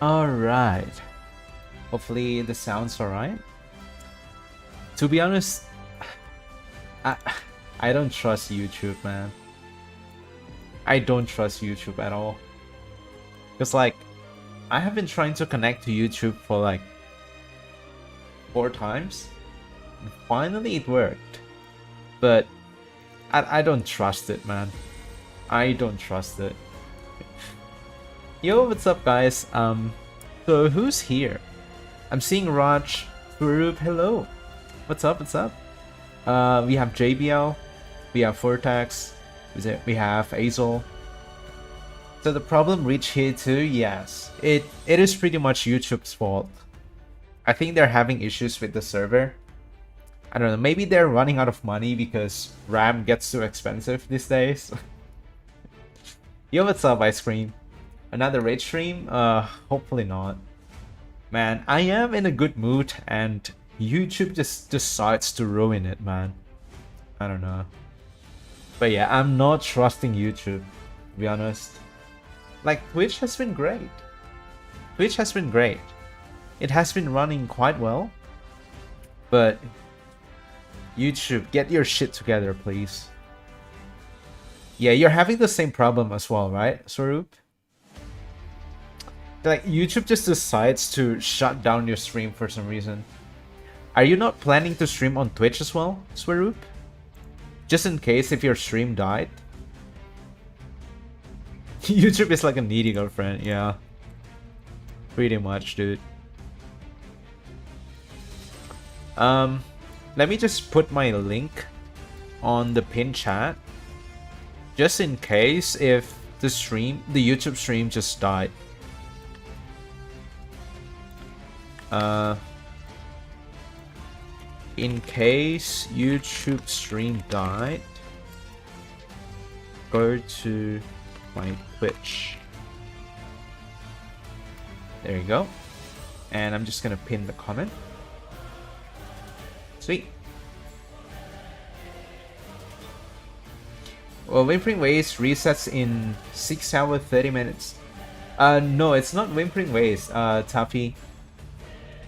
Alright. Hopefully the sound's alright. To be honest, I, I don't trust YouTube, man. I don't trust YouTube at all. Because, like, I have been trying to connect to YouTube for like 4 times. And finally it worked. But I don't trust it, man. I don't trust it. Yo, what's up, guys? So who's here? I'm seeing Raj, Furup, hello. What's up? What's up? We have JBL, we have Vortex, we have Azel. So the problem reached here too. Yes, it is pretty much YouTube's fault. I think they're having issues with the server. I don't know. Maybe they're running out of money because RAM gets too expensive these days. Yo, what's up, Ice Cream? Another raid stream? Hopefully not. Man, I am in a good mood and YouTube just decides to ruin it, man. I don't know. But yeah, I'm not trusting YouTube, to be honest. Like, Twitch has been great. Twitch has been great. It has been running quite well. But YouTube, get your shit together, please. Yeah, you're having the same problem as well, right, Swaroop? Like, YouTube just decides to shut down your stream for some reason. Are you not planning to stream on Twitch as well, Swaroop? Just in case if your stream died? YouTube is like a needy girlfriend, yeah. Pretty much, dude. Let me just put my link on the pin chat. Just in case if the YouTube stream just died. In case YouTube stream died, go to my Twitch. There you go. And I'm just gonna pin the comment. Sweet. Well, Whimpering Waves resets in 6 hours 30 minutes. No, it's not Whimpering Waves, Taffy.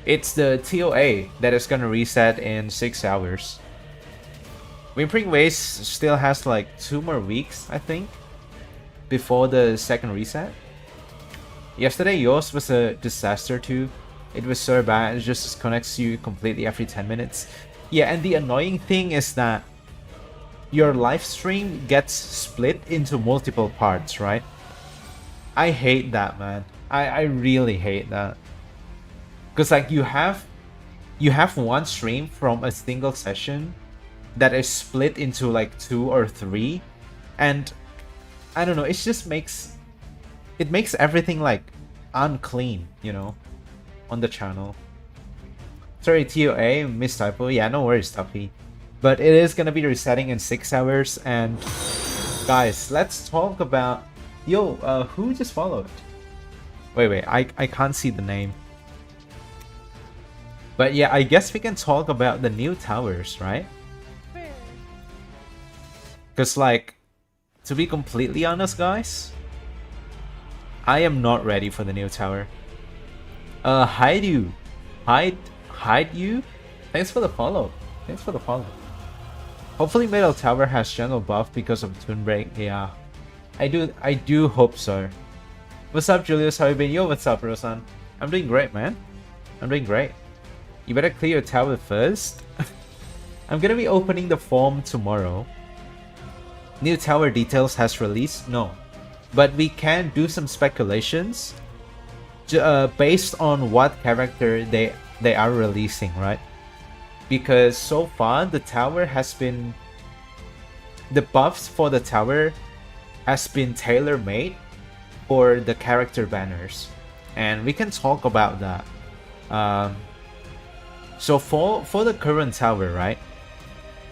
It's the TOA that is gonna reset in 6 hours. Whimpering Waves still has like 2 more weeks, I think, before the second reset. Yesterday, yours was a disaster too. It was so bad, it just disconnects you completely every 10 minutes. Yeah, and the annoying thing is that your live stream gets split into multiple parts, right? I hate that, man. I really hate that. Because like you have one stream from a single session that is split into like 2 or 3, and I don't know, it just makes everything like unclean, you know, on the channel. Sorry, TOA, miss typo. Yeah, no worries, Tuffy. But it is gonna be resetting in 6 hours, and guys, let's talk about who just followed? Wait, I can't see the name. But yeah, I guess we can talk about the new towers, right? Because like, to be completely honest, guys, I am not ready for the new tower. Hide you. Thanks for the follow. Thanks for the follow. Hopefully Metal Tower has general buff because of Toon Break. Yeah. I do hope so. What's up, Julius? How you been? Yo, what's up, Rosan? I'm doing great, man. I'm doing great. You better clear your tower first. I'm gonna be opening the form tomorrow. New tower details has released? No. But we can do some speculations based on what character they are releasing, right? Because so far the tower has been... the buffs for the tower has been tailor-made for the character banners. And we can talk about that. So for the current tower, right?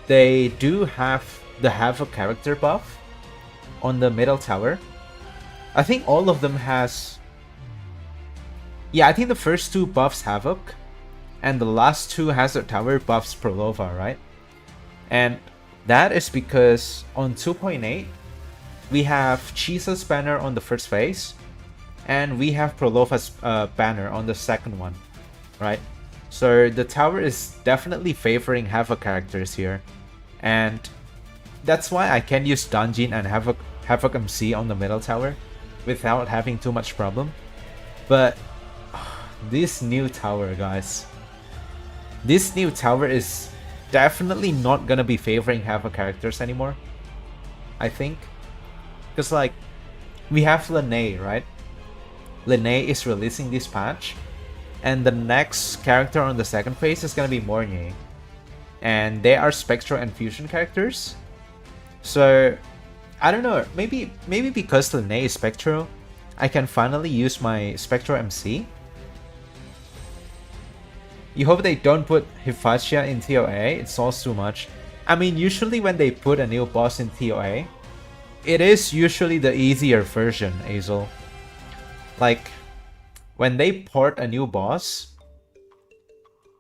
They do have the Havoc character buff on the middle tower. I think all of them has... yeah, I think the first 2 buffs Havoc, and the last 2 Hazard Tower buffs Prolova, right? And that is because on 2.8, we have Chisa's banner on the first phase, and we have Prolova's banner on the second one, right? So the tower is definitely favoring Havoc characters here, and that's why I can use Dungeon and Havoc MC on the middle tower without having too much problem. But this new tower, guys, this new tower is definitely not gonna be favoring Havoc characters anymore, I think, because like we have Lene, right? Lene is releasing this patch, and the next character on the second phase is gonna be Mornier, and they are Spectral and Fusion characters. So I don't know, maybe because Lene is Spectral, I can finally use my Spectral MC. You hope they don't put Hephaestia in TOA, it solves too much. I mean, usually when they put a new boss in TOA, it is usually the easier version, Azel. Like, when they port a new boss,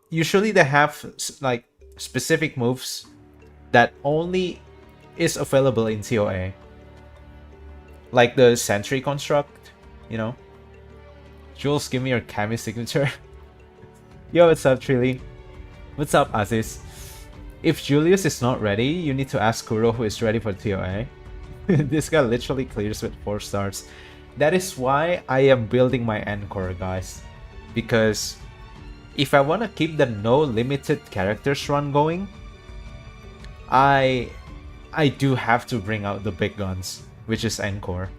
usually they have like specific moves that only is available in TOA. Like the Sentry Construct, you know? Jules, give me your Kami signature. Yo, what's up, Trilly? What's up, Aziz? If Julius is not ready, you need to ask Kuro who is ready for TOA. This guy literally clears with 4 stars. That is why I am building my Encore, guys. Because if I want to keep the no limited characters run going, I do have to bring out the big guns, which is Encore.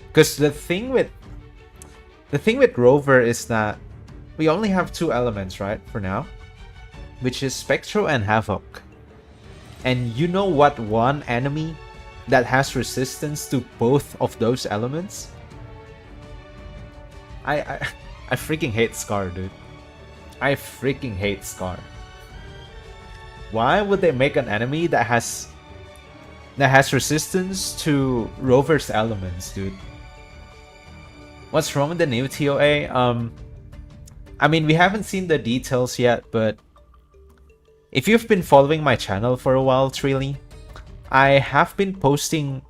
Because the thing with Rover is that we only have 2 elements, right, for now, which is Spectral and Havoc. And you know what one enemy that has resistance to both of those elements? I freaking hate Scar, dude. I freaking hate Scar. Why would they make an enemy that has resistance to Rover's elements, dude? What's wrong with the new TOA? I mean, we haven't seen the details yet, but if you've been following my channel for a while, Trilly, I have been posting...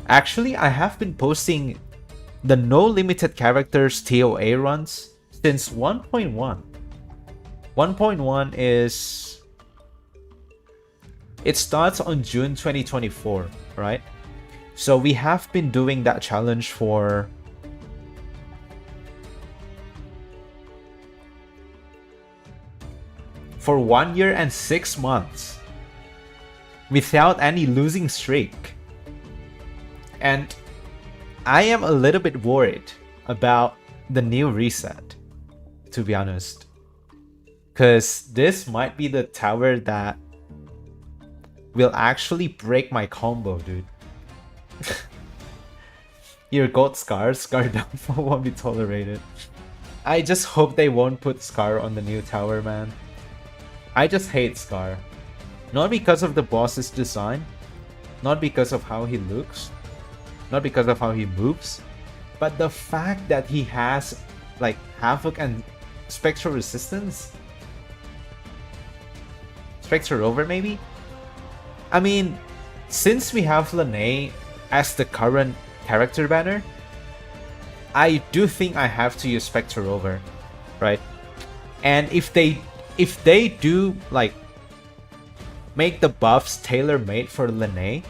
Actually, I have been posting the no limited characters TOA runs since 1.1. 1.1 is... It starts on June 2024, right? So we have been doing that challenge for... for 1 year and 6 months. Without any losing streak. And I am a little bit worried about the new reset, to be honest. Because this might be the tower that will actually break my combo, dude. Your gold Scar downfall won't be tolerated. I just hope they won't put Scar on the new tower, man. I just hate Scar. Not because of the boss's design, not because of how he looks, not because of how he moves, but the fact that he has like Havoc and Spectral resistance. Spectral Rover maybe? I mean, since we have Lene as the current character banner, I do think I have to use Spectral Rover, right? And if they do like make the buffs tailor-made for Lene,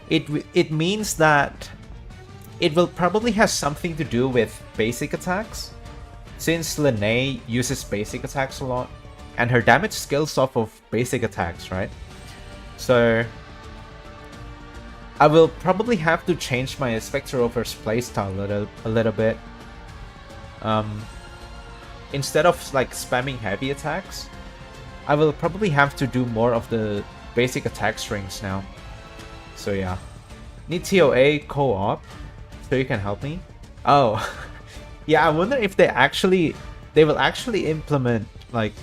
it means that it will probably have something to do with basic attacks, since Lene uses basic attacks a lot, and her damage scales off of basic attacks, right? So I will probably have to change my Spectral Rover's playstyle a little bit. Instead of like spamming heavy attacks, I will probably have to do more of the basic attack strings now. So yeah. Need TOA co-op so you can help me? Oh. Yeah, I wonder if they will actually implement like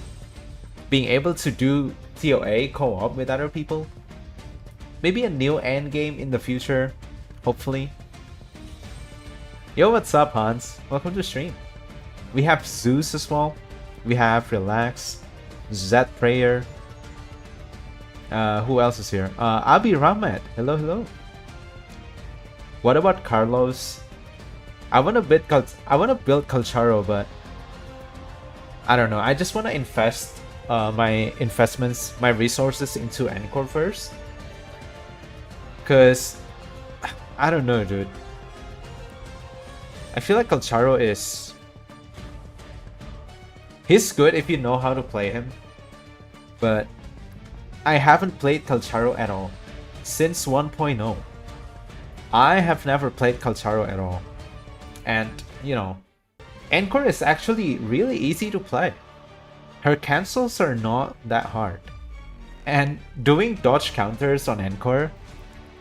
being able to do TOA co-op with other people. Maybe a new endgame in the future, hopefully. Yo, what's up, Hans? Welcome to the stream. We have Zeus as well. We have Relax, Zed Prayer. Who else is here? Abi Ramet. Hello, hello. What about Carlos? I wanna build Calcharo, but I don't know. I just wanna invest my resources into Encore first. Cause I don't know, dude. I feel like Calcharo is... He's good if you know how to play him. But I haven't played Calcharo at all. Since 1.0. I have never played Calcharo at all. And, you know, Encore is actually really easy to play. Her cancels are not that hard. And doing dodge counters on Encore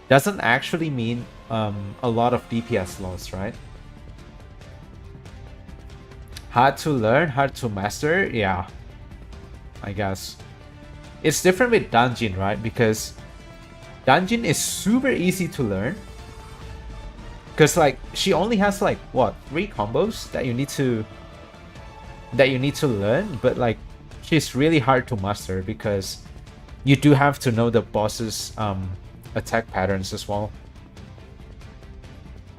doesn't actually mean a lot of DPS loss, right? Hard to learn, hard to master, yeah. I guess. It's different with Dungeon, right? Because Dungeon is super easy to learn. Because like she only has like what, 3 combos that you need to learn, but like she's really hard to master because you do have to know the boss's attack patterns as well.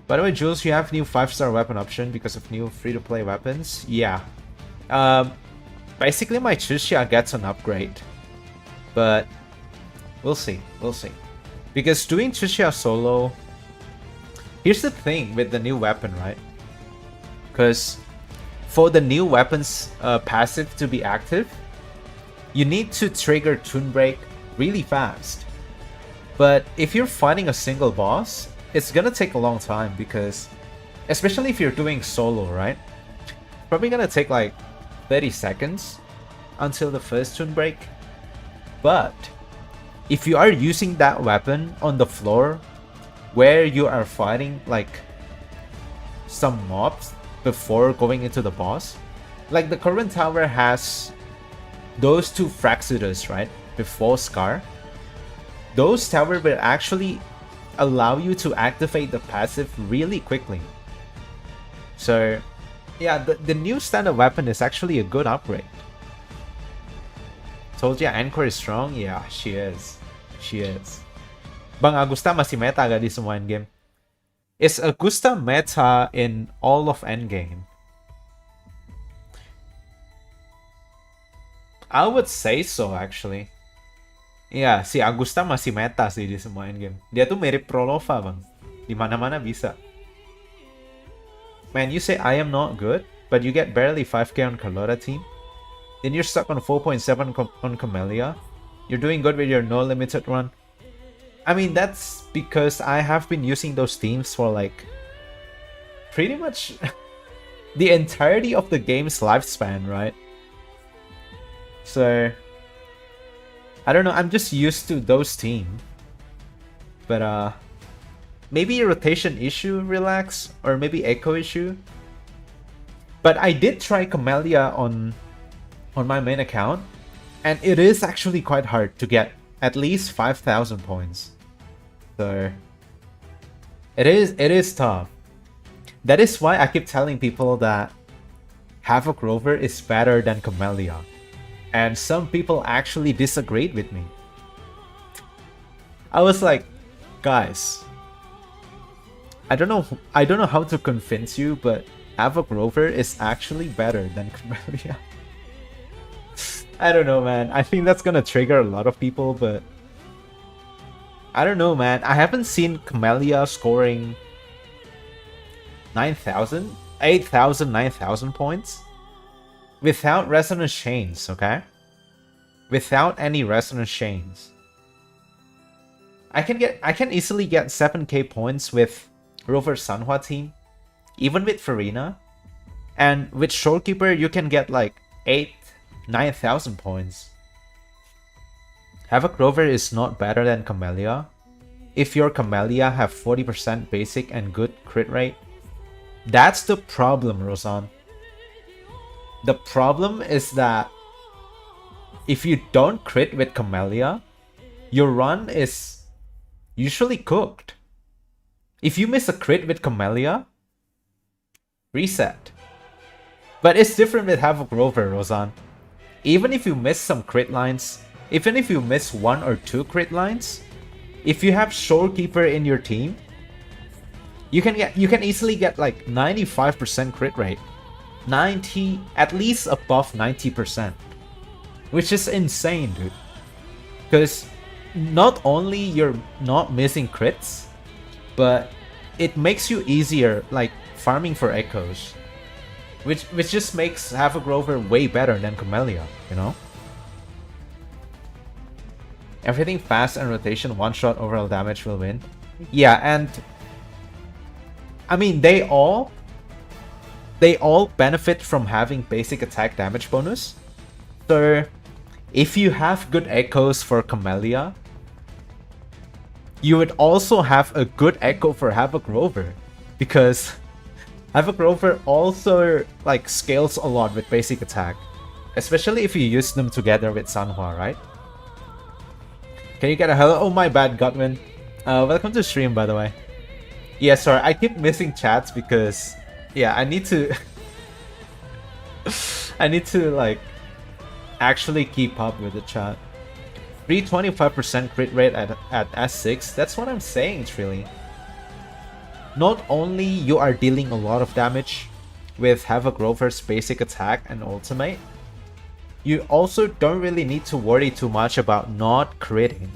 By the way, Jules, you have new 5-star weapon option because of new free-to-play weapons. Yeah. Basically my Chuxia gets an upgrade. But we'll see. We'll see. Because doing Chuxia solo... Here's the thing with the new weapon, right? Because for the new weapon's passive to be active, you need to trigger Toon Break really fast. But if you're fighting a single boss, it's gonna take a long time because, especially if you're doing solo, right? Probably gonna take like 30 seconds until the first Toon Break. But if you are using that weapon on the floor where you are fighting like some mobs before going into the boss, like the current tower has those 2 Fraxidus, right? Before Scar. Those towers will actually allow you to activate the passive really quickly. So yeah, the new standard weapon is actually a good upgrade. Told ya Encore is strong? Yeah, she is. She is. Bang Augusta masih meta gak di semua endgame? Is Augusta meta in all of endgame? I would say so actually. Iya, si Augusta masih meta sih di semua endgame. Dia tuh mirip Prolova, bang. Di mana-mana bisa. Man, you say I am not good, but you get barely 5k on Carlotta team. Then you're stuck on 4.7 on Camellia. You're doing good with your no limited run. I mean, that's because I have been using those teams for like pretty much the entirety of the game's lifespan, right? So I don't know, I'm just used to those teams. But maybe a rotation issue, relax, or maybe echo issue. But I did try Camellia on my main account, and it is actually quite hard to get at least 5,000 points. So it is tough. That is why I keep telling people that Havoc Rover is better than Camellia. And some people actually disagreed with me. I was like, guys, I don't know how to convince you, but Havoc Rover is actually better than Camellia. I don't know, man. I think that's gonna trigger a lot of people, but I don't know, man. I haven't seen Camellia scoring 9,000, 8,000, 9,000 points without Resonance Chains, okay? Without any Resonance Chains. I can easily get 7k points with Rover Sanhua team, even with Farina. And with Shorekeeper, you can get like 9,000 points. Havoc Rover is not better than Camellia. If your Camellia have 40% basic and good crit rate, that's the problem, Rosan. The problem is that if you don't crit with Camellia, your run is usually cooked. If you miss a crit with Camellia, reset. But it's different with Havoc Rover, Rosan. Even if you miss some crit lines, even if you miss 1 or 2 crit lines, if you have Shorekeeper in your team, You can easily get like 95% crit rate. 90, at least above 90%. Which is insane, dude. Because not only you're not missing crits, but it makes you easier, like, farming for echoes. Which just makes Havoc Rover way better than Camellia, you know? Everything fast and rotation, one-shot overall damage will win. Yeah, and I mean, they all benefit from having basic attack damage bonus. So if you have good echoes for Camellia, you would also have a good echo for Havoc Rover, because Havoc Rover also like scales a lot with basic attack, especially if you use them together with Sanhua, right? Can you get a hello? Oh, my bad, Godwin. Welcome to stream, by the way. Yeah, sorry, I keep missing chats because, yeah, I need to I need to like actually keep up with the chat. 325% crit rate at S6. That's what I'm saying, Trilly. Not only you are dealing a lot of damage with Havoc Rover's basic attack and ultimate, you also don't really need to worry too much about not critting.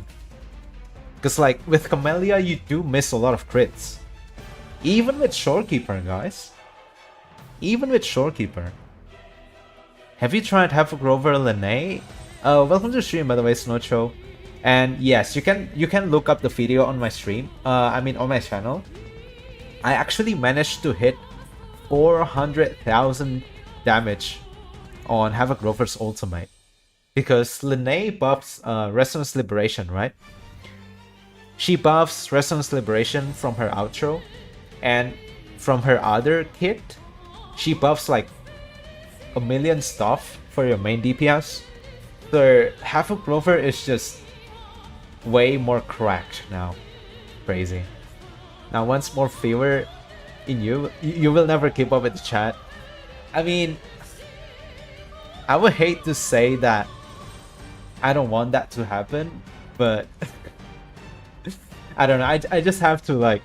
Because like with Camellia, you do miss a lot of crits. Even with Shorekeeper, guys. Even with Shorekeeper. Have you tried Havoc Rover Lene? Welcome to the stream, by the way, Snowcho. And yes, you can look up the video on my stream. I mean on my channel. I actually managed to hit 400,000 damage on Havoc Rover's ultimate. Because Lene buffs Resonance Liberation, right? She buffs Resonance Liberation from her outro. And from her other kit, she buffs like a million stuff for your main DPS. So Havoc Rover is just way more cracked now. Crazy. Now once more fever in you will never keep up with the chat. I mean, I would hate to say that I don't want that to happen, but I don't know, I just have to like,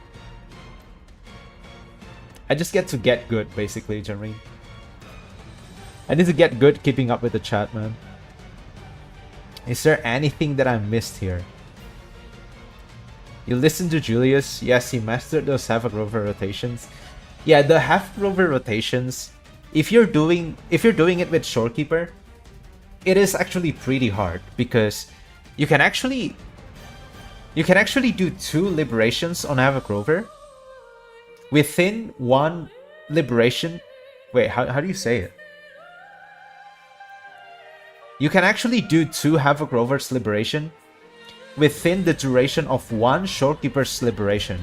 I just get to get good basically, Jeremy. I need to get good keeping up with the chat, man. Is there anything that I missed here? You listen to Julius? Yes, he mastered those Havoc Rover rotations. Yeah, the Havoc Rover rotations, if you're doing it with Shorekeeper, it is actually pretty hard because you can actually do 2 liberations on Havoc Rover within one liberation. Wait, how do you say it? You can actually do 2 Havoc Rover's liberation within the duration of one Shorekeeper's liberation.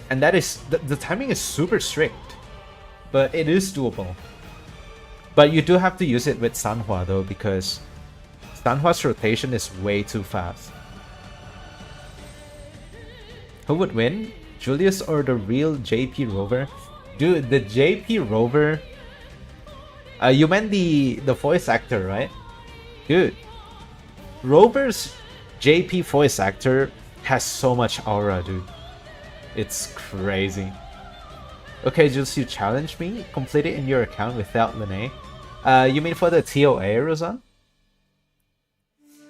And that is, the timing is super strict, but it is doable. But you do have to use it with Sanhua though, because Sanhua's rotation is way too fast. Who would win? Julius or the real JP Rover? Dude, the JP Rover... you meant the voice actor, right? Dude, Rover's JP voice actor has so much aura, dude. It's crazy. Okay, Jules, you challenged me? Complete it in your account without Lene. You mean for the TOA, Rosan?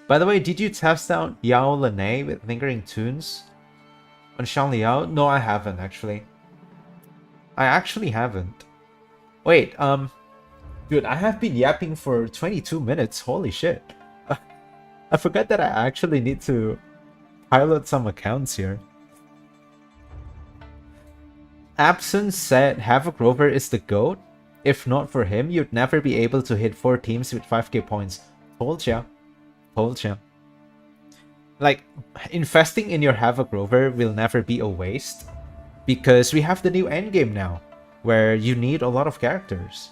By the way, did you test out Yao Lene with Lingering Tunes on Shang Liao? No, I haven't, actually. I actually haven't. Wait, dude, I have been yapping for 22 minutes. Holy shit. I forgot that I actually need to pilot some accounts here. Absence said Havoc Rover is the GOAT. If not for him, you'd never be able to hit 4 teams with 5k points. Told ya. Told ya. Like, investing in your Havoc Rover will never be a waste, because we have the new endgame now, where you need a lot of characters.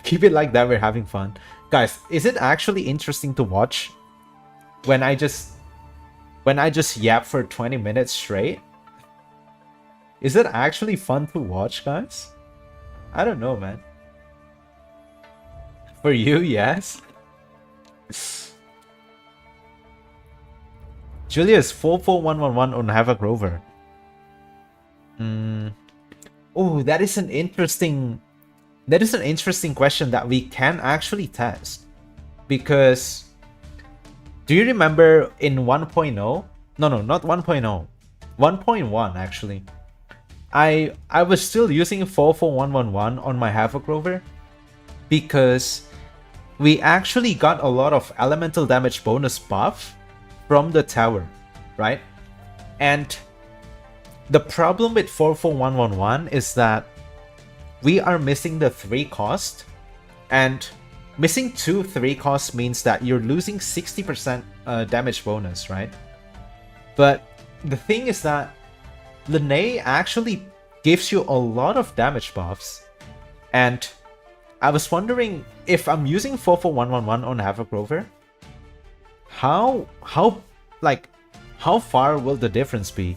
Keep it like that, we're having fun. Guys, is it actually interesting to watch when I just yap for 20 minutes straight? Is it actually fun to watch, guys? I don't know, man. For you, yes. Julius 44111 on Havoc Rover. Oh, that is an interesting question that we can actually test. Because do you remember in 1.0? No, not 1.0. 1.1 actually. I was still using 44111 on my Havoc Rover because we actually got a lot of elemental damage bonus buff from the tower, right? And the problem with 44111 is that we are missing the 3 cost, and missing 2 3 costs means that you're losing 60% damage bonus, right? But the thing is that Linnae actually gives you a lot of damage buffs, and I was wondering if I'm using 44111 on Havoc Rover, how far will the difference be?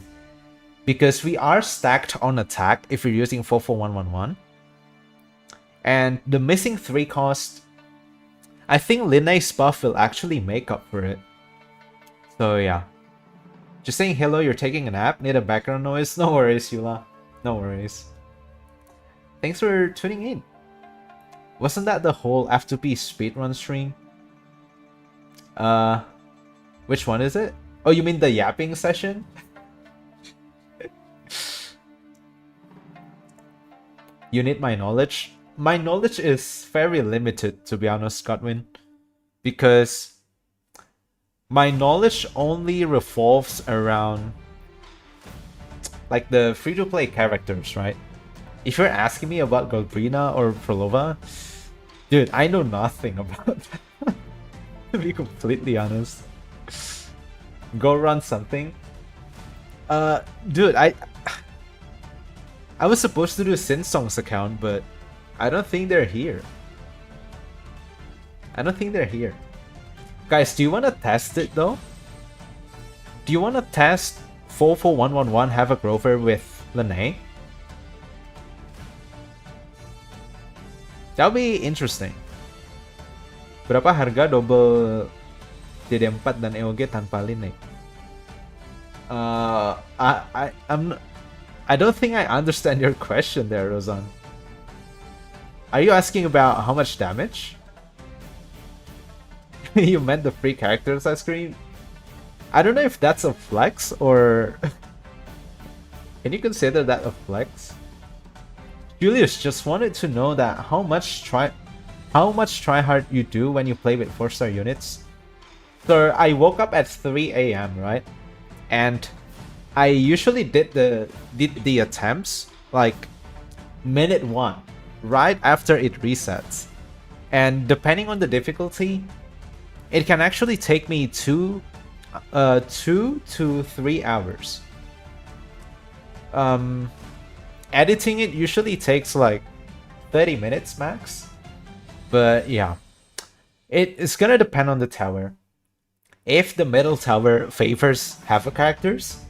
Because we are stacked on attack if you're using 44111, and the missing 3 cost, I think Linnae's buff will actually make up for it. So yeah. Just saying hello, you're taking a nap? Need a background noise? No worries, Yula. No worries. Thanks for tuning in. Wasn't that the whole F2P speedrun stream? Which one is it? Oh, you mean the yapping session? You need my knowledge? My knowledge is very limited, to be honest, Godwin. Because my knowledge only revolves around like the free-to-play characters, right? If you're asking me about Golbrina or Prolova, dude, I know nothing about that. To be completely honest. Go run something. Dude, I was supposed to do Sinsong's account, but I don't think they're here. I don't think they're here. Guys, do you want to test it though? Do you want to test 44111 Havoc Rover with Linnae? That'll be interesting. Berapa harga double DD4 dan EOG tanpa Linnae? I don't think I understand your question there, Rozan. Are you asking about how much damage? You meant the free characters I screen? I don't know if that's a flex or... Can you consider that a flex? Julius just wanted to know that how much tryhard you do when you play with 4-star units. So I woke up at 3 AM, right? And I usually did the attempts like minute 1, right after it resets. And depending on the difficulty, it can actually take me 2 to 3 hours. Editing it usually takes like 30 minutes max. But yeah, it's gonna depend on the tower. If the middle tower favors Havoc characters,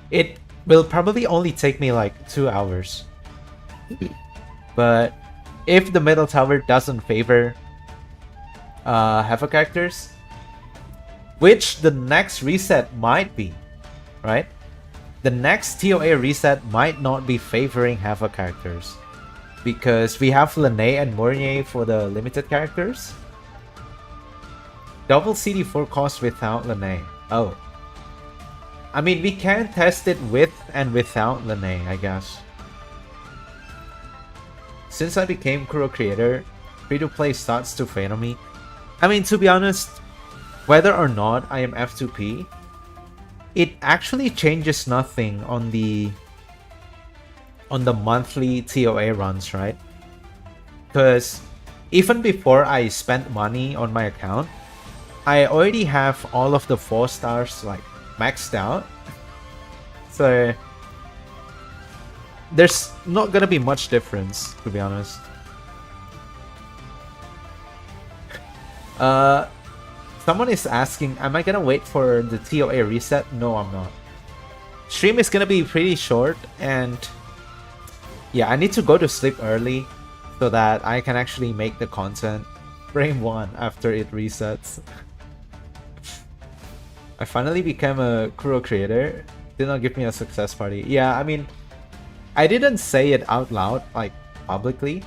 it will probably only take me like 2 hours. But if the middle tower doesn't favor Havoc characters, which the next reset might be, right? The next TOA reset might not be favoring Havoc characters because we have Linnae and Mournier for the limited characters. Double CD4 cost without Linnae. Oh. I mean, we can test it with and without Linnae, I guess. Since I became Kuro creator, free-to-play starts to fail on me. I mean, to be honest, whether or not I am F2P, it actually changes nothing on the monthly TOA runs, right? Because even before I spent money on my account, I already have all of the 4 stars like maxed out. So there's not gonna be much difference, to be honest. Someone is asking, am I gonna wait for the TOA reset? No, I'm not. Stream is gonna be pretty short, and yeah, I need to go to sleep early so that I can actually make the content frame 1 after it resets. I finally became a Kuro creator. Did not give me a success party. Yeah, I mean, I didn't say it out loud, like, publicly.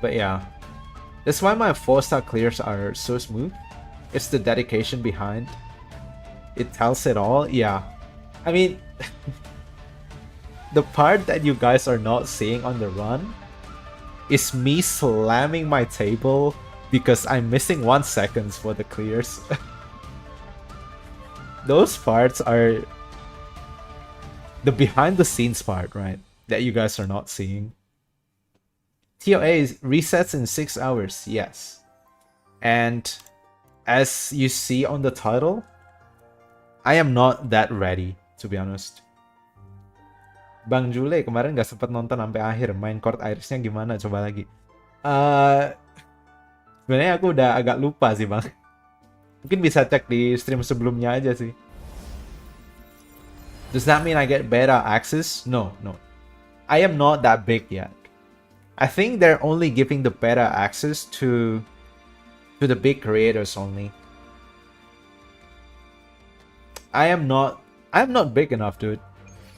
But yeah. That's why my 4-star clears are so smooth. It's the dedication behind. It tells it all, yeah. I mean, the part that you guys are not seeing on the run is me slamming my table because I'm missing 1 second for the clears. Those parts are the behind the scenes part, right? That you guys are not seeing. TOA resets in 6 hours, yes. And as you see on the title, I am not that ready, to be honest. Bang Jule, kemarin gak sempet nonton sampai akhir. Main Court Iris-nya gimana? Coba lagi. Sebenarnya aku udah agak lupa sih, Bang. Mungkin bisa cek di stream sebelumnya aja sih. Does that mean I get beta access? No, no. I am not that big yet. I think they're only giving the beta access to the big creators only. I'm not big enough, dude.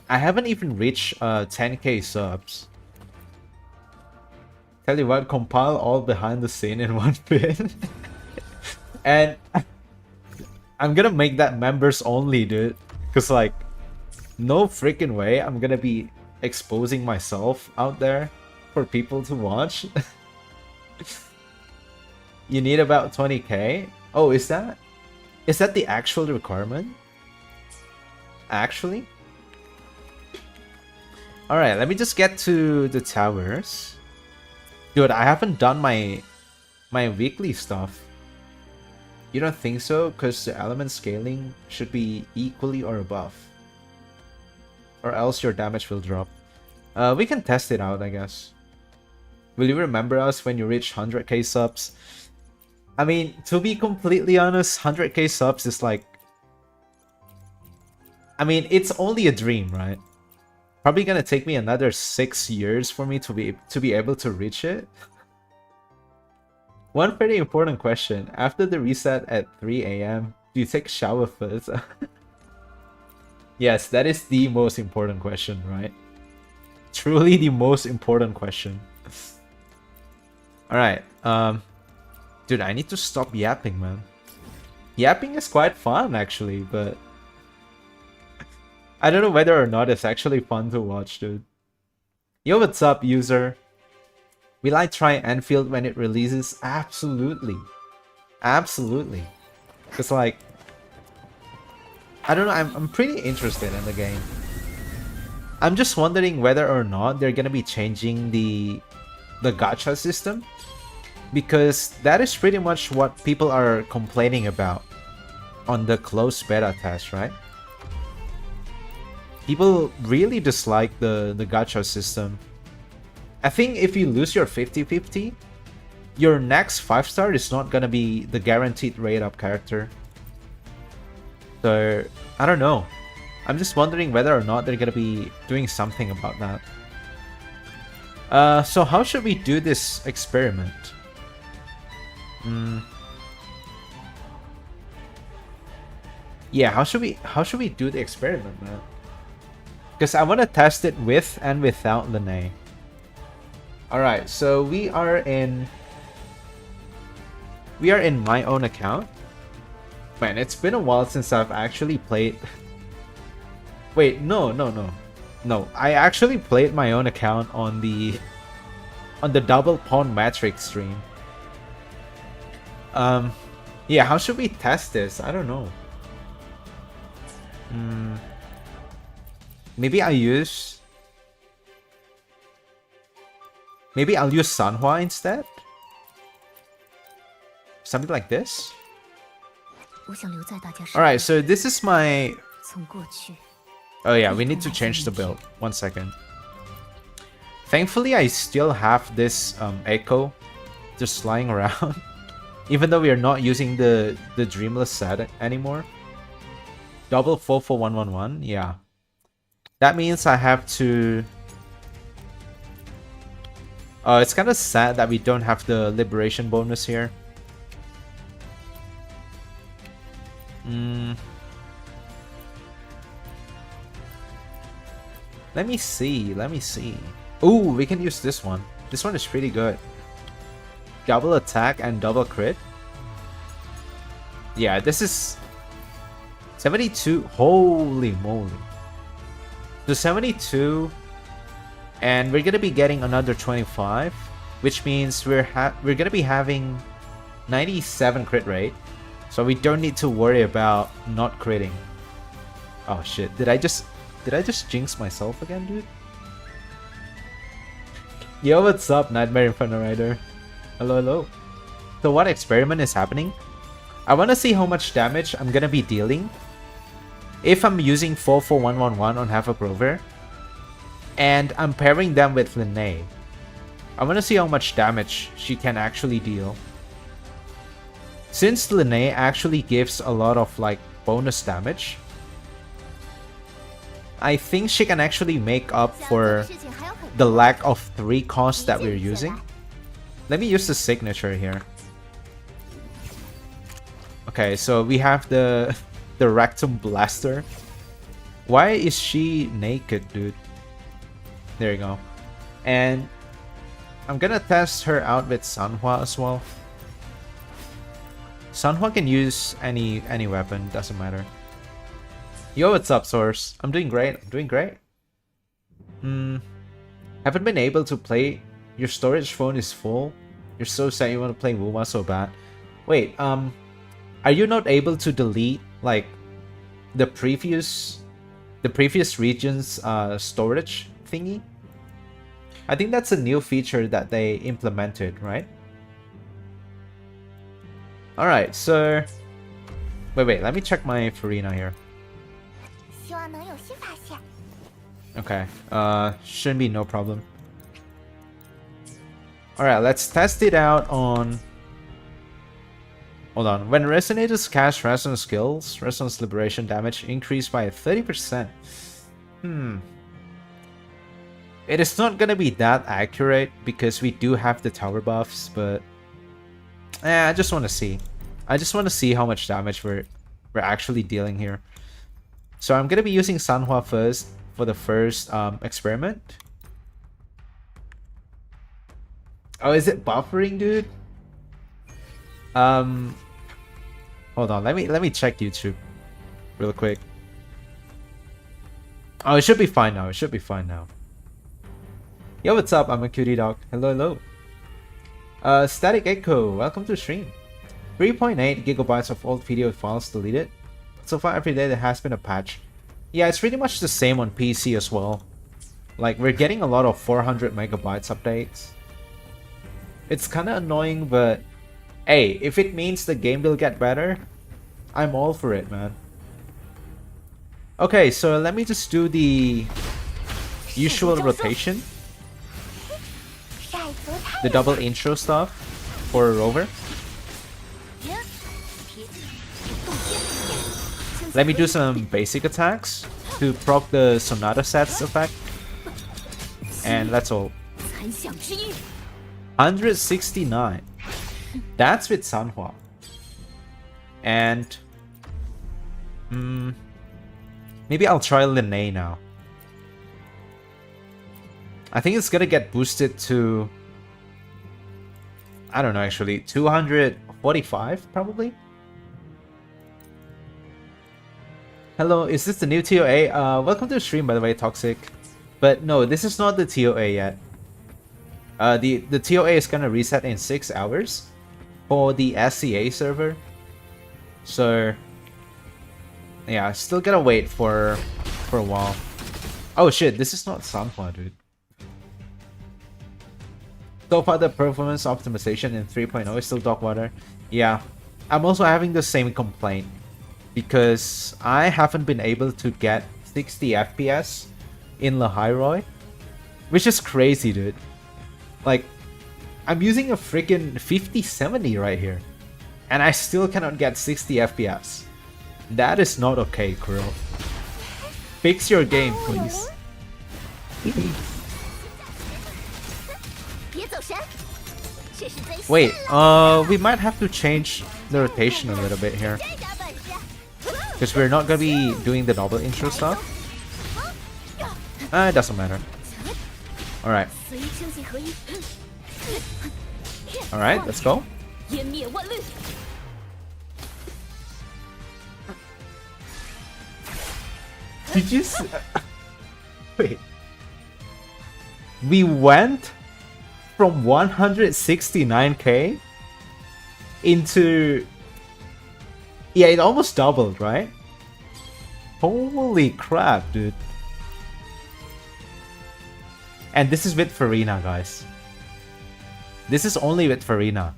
I haven't even reached 10k subs. Tell you what, compile all behind the scene in one pin. And I'm gonna make that members only, dude. Cause like, no freaking way I'm gonna be exposing myself out there for people to watch. You need about 20k? Oh, is that the actual requirement? Actually? Alright, let me just get to the towers. Dude, I haven't done my weekly stuff. You don't think so? Because the element scaling should be equally or above. Or else your damage will drop. We can test it out, I guess. Will you remember us when you reach 100k subs? I mean, to be completely honest, 100k subs is like... I mean, it's only a dream, right? Probably gonna take me another 6 years for me to be able to reach it. One very important question. After the reset at 3 AM, do you take a shower first? Yes, that is the most important question, right? Truly the most important question. Alright, dude, I need to stop yapping, man. Yapping is quite fun, actually, but... I don't know whether or not it's actually fun to watch, dude. Yo, what's up, user? Will I try Enfield when it releases? Absolutely. Absolutely. Because, like... I don't know, I'm pretty interested in the game. I'm just wondering whether or not they're gonna be changing the gacha system. Because that is pretty much what people are complaining about on the closed beta test, right? People really dislike the gacha system. I think if you lose your 50-50, your next 5-star is not gonna be the guaranteed rate up character. So, I don't know. I'm just wondering whether or not they're gonna be doing something about that. So how should we do this experiment? Yeah, how should we do the experiment, man? Because I want to test it with and without Lene. Alright, so we are in my own account. Man, it's been a while since I've actually played... Wait, no. No, I actually played my own account on the double pawn matrix stream. Yeah, how should we test this? I don't know. Maybe I'll use Sanhua instead? Something like this? Alright, so this is my... Oh yeah, we need to change the build. 1 second. Thankfully, I still have this Echo just lying around. Even though we are not using the Dreamless set anymore. Double 44111, yeah. That means I have to... it's kind of sad that we don't have the Liberation bonus here. Let me see. Let me see. Ooh, we can use this one. This one is pretty good. Double attack and double crit. Yeah, this is 72. Holy moly. So 72, and we're gonna be getting another 25, which means we're gonna be having 97 crit rate. So we don't need to worry about not critting. Oh shit! Did I just jinx myself again, dude? Yo, what's up, Nightmare Inferno Rider? Hello, hello. So what experiment is happening? I want to see how much damage I'm gonna be dealing if I'm using 44111 on Havoc Rover, and I'm pairing them with Linnae. I want to see how much damage she can actually deal. Since Linnae actually gives a lot of like bonus damage, I think she can actually make up for the lack of 3 costs that we're using. Let me use the signature here. Okay, so we have the Rectum Blaster. Why is she naked, dude? There you go. And I'm gonna test her out with Sanhua as well. Sanhua can use any weapon, doesn't matter. Yo, what's up, Source? I'm doing great. I'm doing great. Haven't been able to play. Your storage phone is full. You're so sad you want to play Wuma so bad. Wait, are you not able to delete like the previous region's storage thingy? I think that's a new feature that they implemented, right? Alright, so wait, let me check my Farina here. Okay, shouldn't be no problem. Alright, let's test it out on... Hold on. When Resonators cast Resonance skills, Resonance Liberation damage increased by 30%. It is not gonna be that accurate because we do have the tower buffs, but... I just want to see. I just want to see how much damage we're actually dealing here. So I'm gonna be using Sanhua first for the first experiment. Oh, is it buffering, dude? Hold on, let me check YouTube real quick. Oh, it should be fine now. It should be fine now. Yo, what's up? I'm a cutie dog. Hello, hello. Static Echo, welcome to the stream. 3.8 gigabytes of old video files deleted. So far every day there has been a patch. Yeah, it's pretty much the same on PC as well. Like, we're getting a lot of 400 megabytes updates. It's kinda annoying, but hey, if it means the game will get better, I'm all for it, man. Okay, so let me just do the usual rotation. The double intro stuff for Rover. Let me do some basic attacks to proc the Sonata sets effect. And that's all. 169. That's with Sanhua. And maybe I'll try Linnae now. I think it's gonna get boosted to, I don't know, actually 245 probably. Hello, is this the new TOA? Welcome to the stream, by the way, Toxic. But no, this is not the TOA yet. The TOA is gonna reset in 6 hours for the SCA server. So yeah, still gotta wait for a while. Oh shit, this is not Sanhua, dude. So far the performance optimization in 3.0 is still dog water. Yeah, I'm also having the same complaint because I haven't been able to get 60 FPS in Lahairoi, which is crazy, dude. Like, I'm using a freaking 5070 right here, and I still cannot get 60 FPS. That is not okay, Kuro. Fix your game, please. Wait, we might have to change the rotation a little bit here, because we're not gonna be doing the double intro stuff. It doesn't matter. Alright. Alright, let's go. Did you wait. We went from 169k into... Yeah, it almost doubled, right? Holy crap, dude. And this is with Farina, guys. This is only with Farina.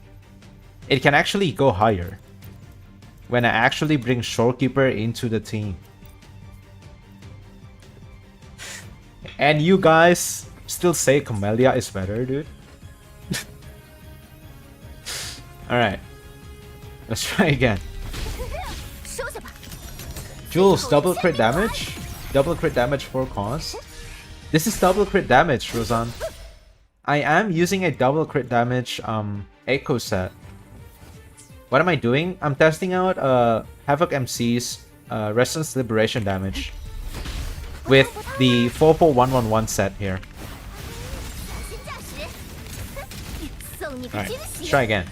It can actually go higher when I actually bring Shorekeeper into the team. And you guys still say Camellia is better, dude? Alright. Let's try again. Jules, double crit damage? Double crit damage for cause? This is double crit damage, Rosan. I am using a double crit damage Echo set. What am I doing? I'm testing out Havoc MC's Resistance Liberation damage with the 44111 set here. Alright, let's try again.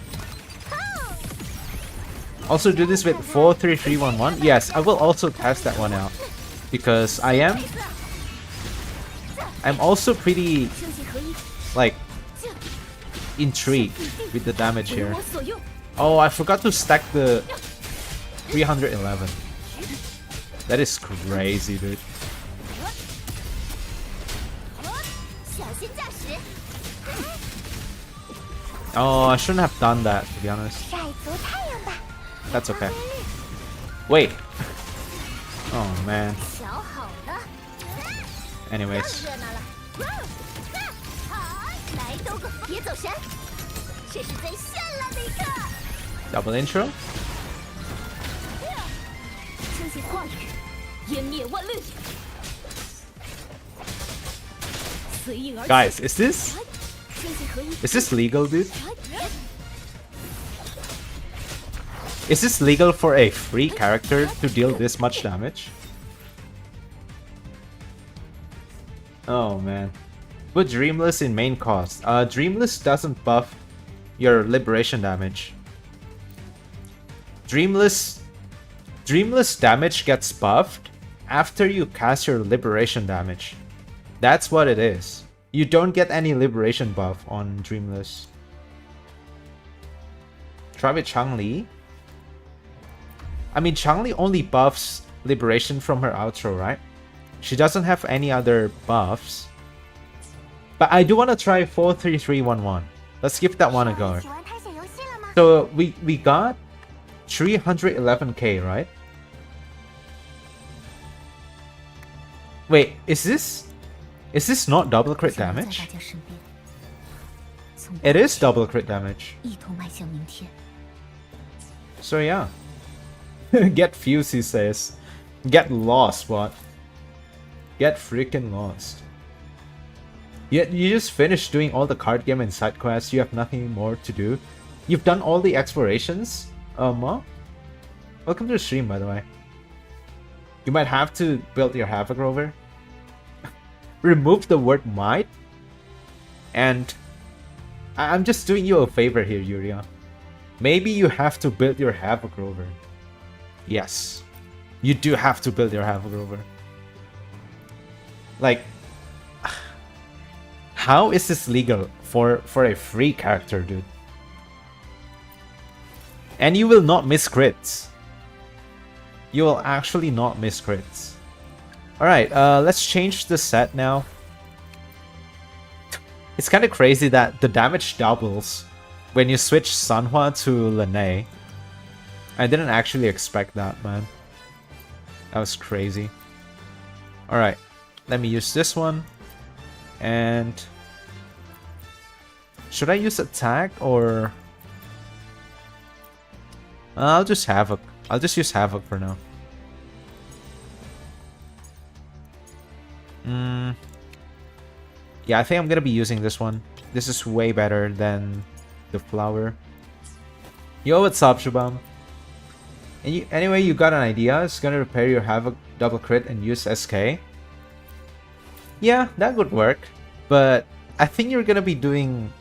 Also do this with 43311. Yes, I will also test that one out because I'm also pretty like intrigued with the damage here. Oh, I forgot to stack the 311. That is crazy, dude. Oh, I shouldn't have done that, to be honest. That's okay. Wait. Oh, man. Anyways. Double intro. Guys, is this legal, dude? Is this legal for a free character to deal this much damage? Oh man. Put Dreamless in main cost. Dreamless doesn't buff your liberation damage. Dreamless damage gets buffed after you cast your liberation damage. That's what it is. You don't get any liberation buff on Dreamless. Try with Changli. I mean, Changli only buffs liberation from her outro, right? She doesn't have any other buffs. But I do want to try 43311. Let's give that one a go. So we got 311k, right? Wait, is this not double crit damage? It is double crit damage. So yeah. Get fused, he says. Get lost, what? Get freaking lost. You just finished doing all the card game and side quests. You have nothing more to do. You've done all the explorations. Ma? Welcome to the stream, by the way. You might have to build your Havoc Rover. Remove the word might. And I'm just doing you a favor here, Yuria. Maybe you have to build your Havoc Rover. Yes. You do have to build your Havoc Rover. Like, how is this legal for a free character, dude? And you will not miss crits. You will actually not miss crits. Alright, let's change the set now. It's kind of crazy that the damage doubles when you switch Sanhua to Lene. I didn't actually expect that, man. That was crazy. Alright, let me use this one. And should I use attack or... I'll just Havoc. I'll just use Havoc for now. Yeah, I think I'm gonna be using this one. This is way better than the flower. Yo, what's up, Shubham? Anyway, you got an idea. It's gonna repair your Havoc double crit and use SK. Yeah, that would work. But I think you're gonna be doing...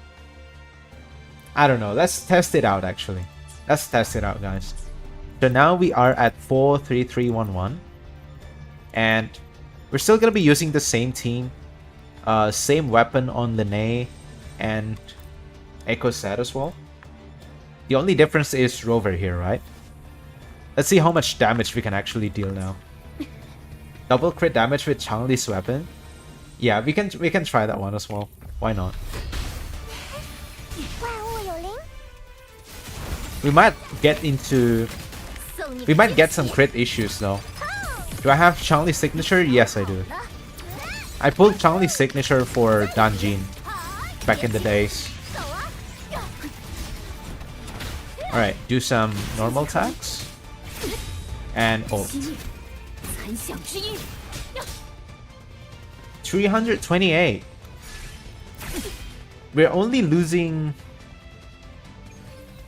I don't know. Let's test it out, actually. Let's test it out, guys. So now we are at 4-3-3-1-1. And we're still gonna be using the same team. Same weapon on Linné and Echo Set as well. The only difference is Rover here, right? Let's see how much damage we can actually deal now. Double crit damage with Changli's weapon. Yeah, we can try that one as well. Why not? We might get some crit issues though. Do I have Changli's signature? Yes, I do. I pulled Changli's signature for Danjin back in the days. Alright, do some normal attacks. And ult. 328. We're only losing...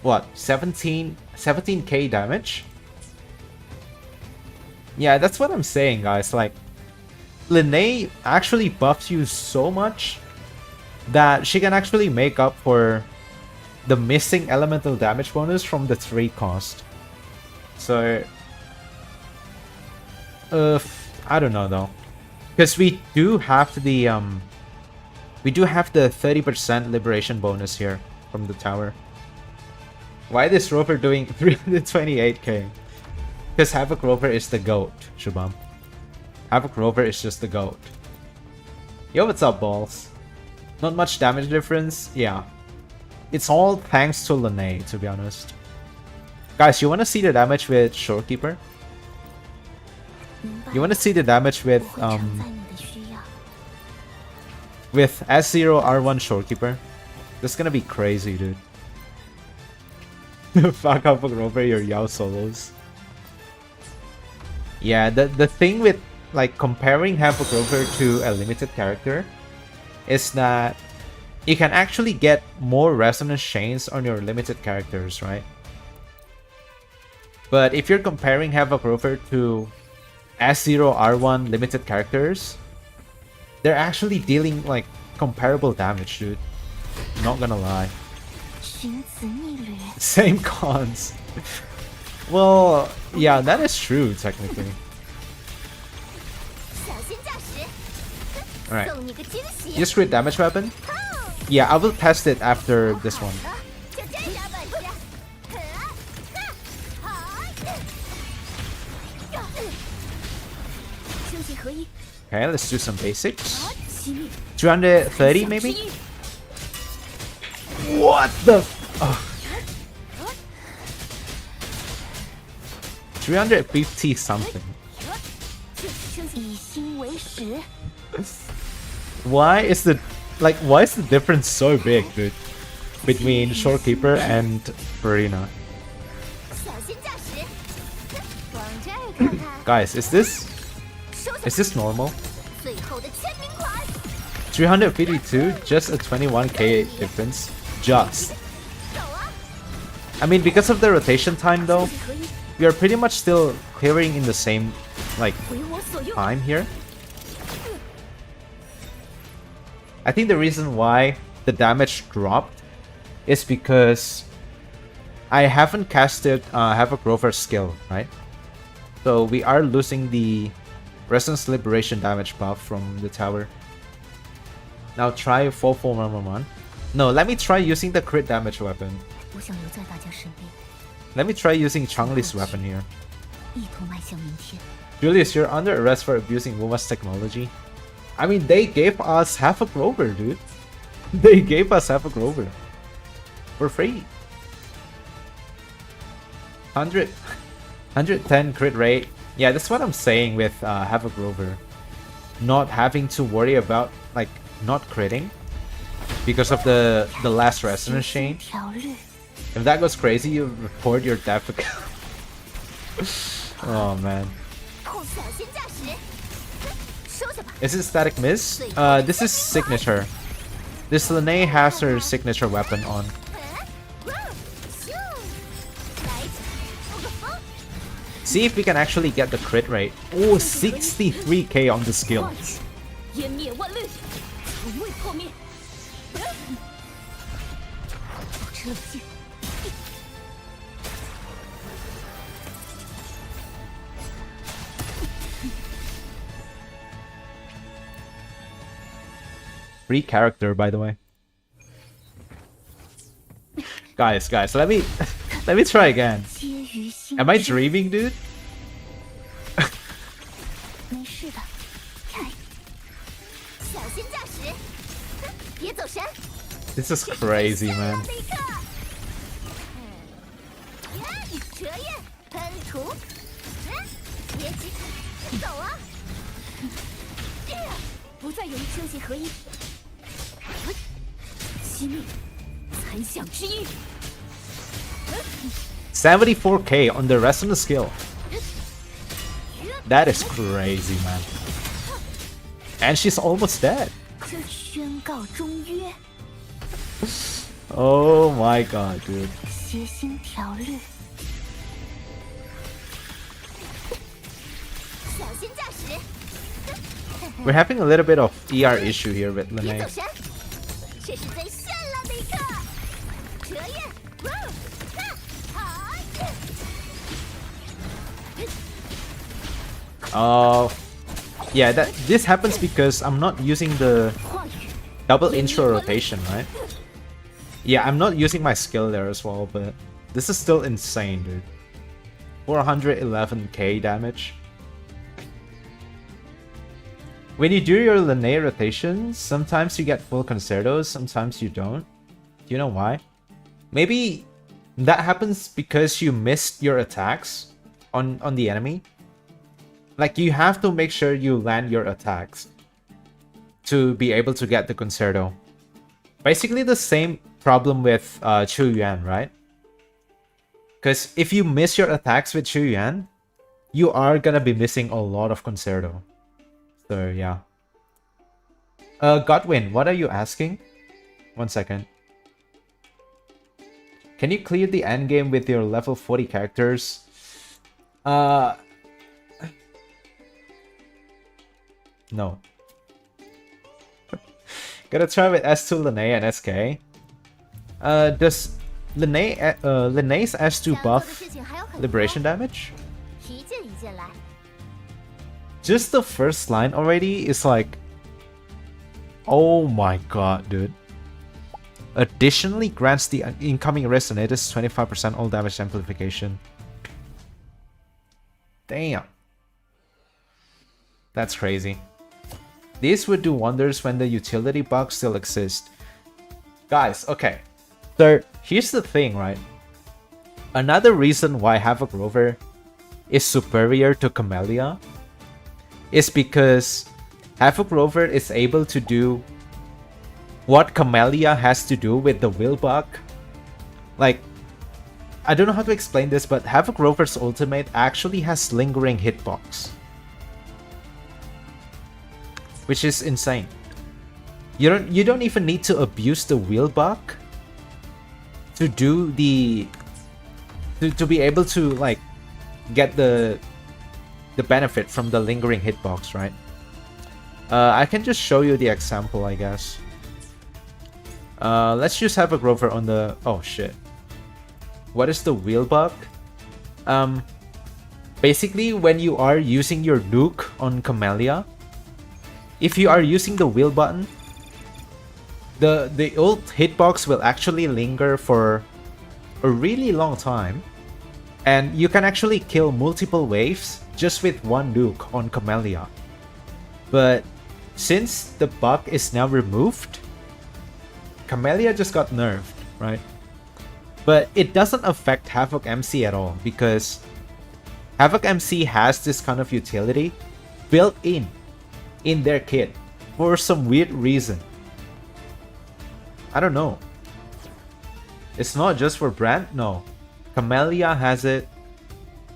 what? 17k damage? Yeah, that's what I'm saying, guys. Like, Linné actually buffs you so much that she can actually make up for the missing elemental damage bonus from the 3 cost. So, I don't know though, because we do have the 30% liberation bonus here from the tower. Why is Rover doing 328k? Because Havoc Rover is the GOAT, Shubham. Havoc Rover is just the GOAT. Yo, what's up, balls? Not much damage difference? Yeah. It's all thanks to Linné, to be honest. Guys, you want to see the damage with Shorekeeper? You want to see the damage with S0 R1 Shorekeeper? This is gonna be crazy, dude. Fuck up Rover your Yao solos. Yeah, the thing with like comparing Havoc Rover to a limited character is that you can actually get more resonance chains on your limited characters, right? But if you're comparing Havoc Rover to S0 R1 limited characters, they're actually dealing like comparable damage, dude. Not gonna lie. Same cons. Well, yeah, that is true, technically. Alright. Just crit damage weapon? Yeah, I will test it after this one. Okay, let's do some basics. 230 maybe? What the oh. 350 something. Why is the difference so big, dude, between Shorekeeper and Farina? Guys, is this normal? 352, just a 21k difference. Just. I mean, because of the rotation time though, we are pretty much still clearing in the same like time here. I think the reason why the damage dropped is because I haven't casted Havoc Rover's skill, right? So we are losing the Resonance Liberation damage buff from the tower. Now try 4-4-1-1-1. No, let me try using the crit damage weapon. Let me try using Changli's weapon here. Julius, you're under arrest for abusing Wuma's technology. I mean, they gave us Havoc Rover, dude. They gave us Havoc Rover for free. 110 crit rate. Yeah, that's what I'm saying with Havoc Rover. Not having to worry about like not critting because of the last resonance chain. If that goes crazy, you report your death account. Oh man. Is it static miss? This is signature. This Linné has her signature weapon on. See if we can actually get the crit rate. Oh, 63k on the skill. 湮灭万律，从未破灭。保持冷静。 Free character, by the way. Guys, let me try again. Am I dreaming, dude? 没事的，开。小心驾驶，别走神。 This is crazy, man. 折页喷涂，别急，走啊！不再犹豫，休息合一。熄灭，残响之音。 74k on the resonant skill. That is crazy, man. And she's almost dead. 宣告终约。 Oh my god, dude. 谐星条律。小心驾驶。 We're having a little bit of ER issue here with 别 Lene. 走神，这是最绚烂的一刻。折页，Yeah, this happens because I'm not using the double intro rotation, right? Yeah, I'm not using my skill there as well, but this is still insane, dude. 411k damage. When you do your Lene rotation, sometimes you get full concertos, sometimes you don't. Do you know why? Maybe that happens because you missed your attacks on the enemy. Like, you have to make sure you land your attacks to be able to get the concerto. Basically the same problem with Chu Yuan, right? Because if you miss your attacks with Chu Yuan, you are gonna be missing a lot of concerto. So yeah. Godwin, what are you asking? 1 second. Can you clear the endgame with your level 40 characters? No. Gotta try with S2 Lene and SK. Does Lene's S2 buff liberation damage? Just the first line already is like... Oh my god, dude. Additionally grants the incoming resonators 25% all damage amplification. Damn. That's crazy. These would do wonders when the utility bugs still exist. Guys, okay. So, here's the thing, right? Another reason why Havoc Rover is superior to Camellia is because Havoc Rover is able to do what Camellia has to do with the will bug. Like, I don't know how to explain this, but Havoc Rover's ultimate actually has lingering hitbox, which is insane. You don't even need to abuse the wheel bug to do the to be able to like get the benefit from the lingering hitbox, right? I can just show you the example, I guess. Let's just have a Rover on the... Oh shit. What is the wheel bug? Basically, when you are using your nuke on Camellia, if you are using the wheel button, the ult hitbox will actually linger for a really long time, and you can actually kill multiple waves just with one nuke on Camellia. But since the bug is now removed, Camellia just got nerfed, right? But it doesn't affect Havoc MC at all, because Havoc MC has this kind of utility built in their kit for some weird reason. I don't know. It's not just for Brand, no. Camellia has it.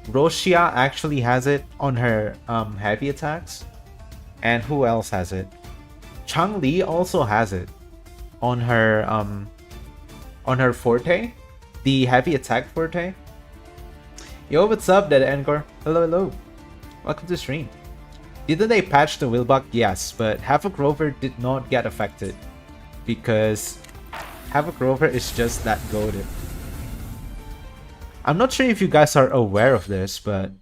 Roshia actually has it on her heavy attacks. And who else has it? Changli also has it on her forte, the heavy attack forte. Yo, what's up, Dead Angkor? Hello, hello. Welcome to the stream. Didn't they patch the Willbug? Yes, but Havoc Rover did not get affected because Havoc Rover is just that goated. I'm not sure if you guys are aware of this, but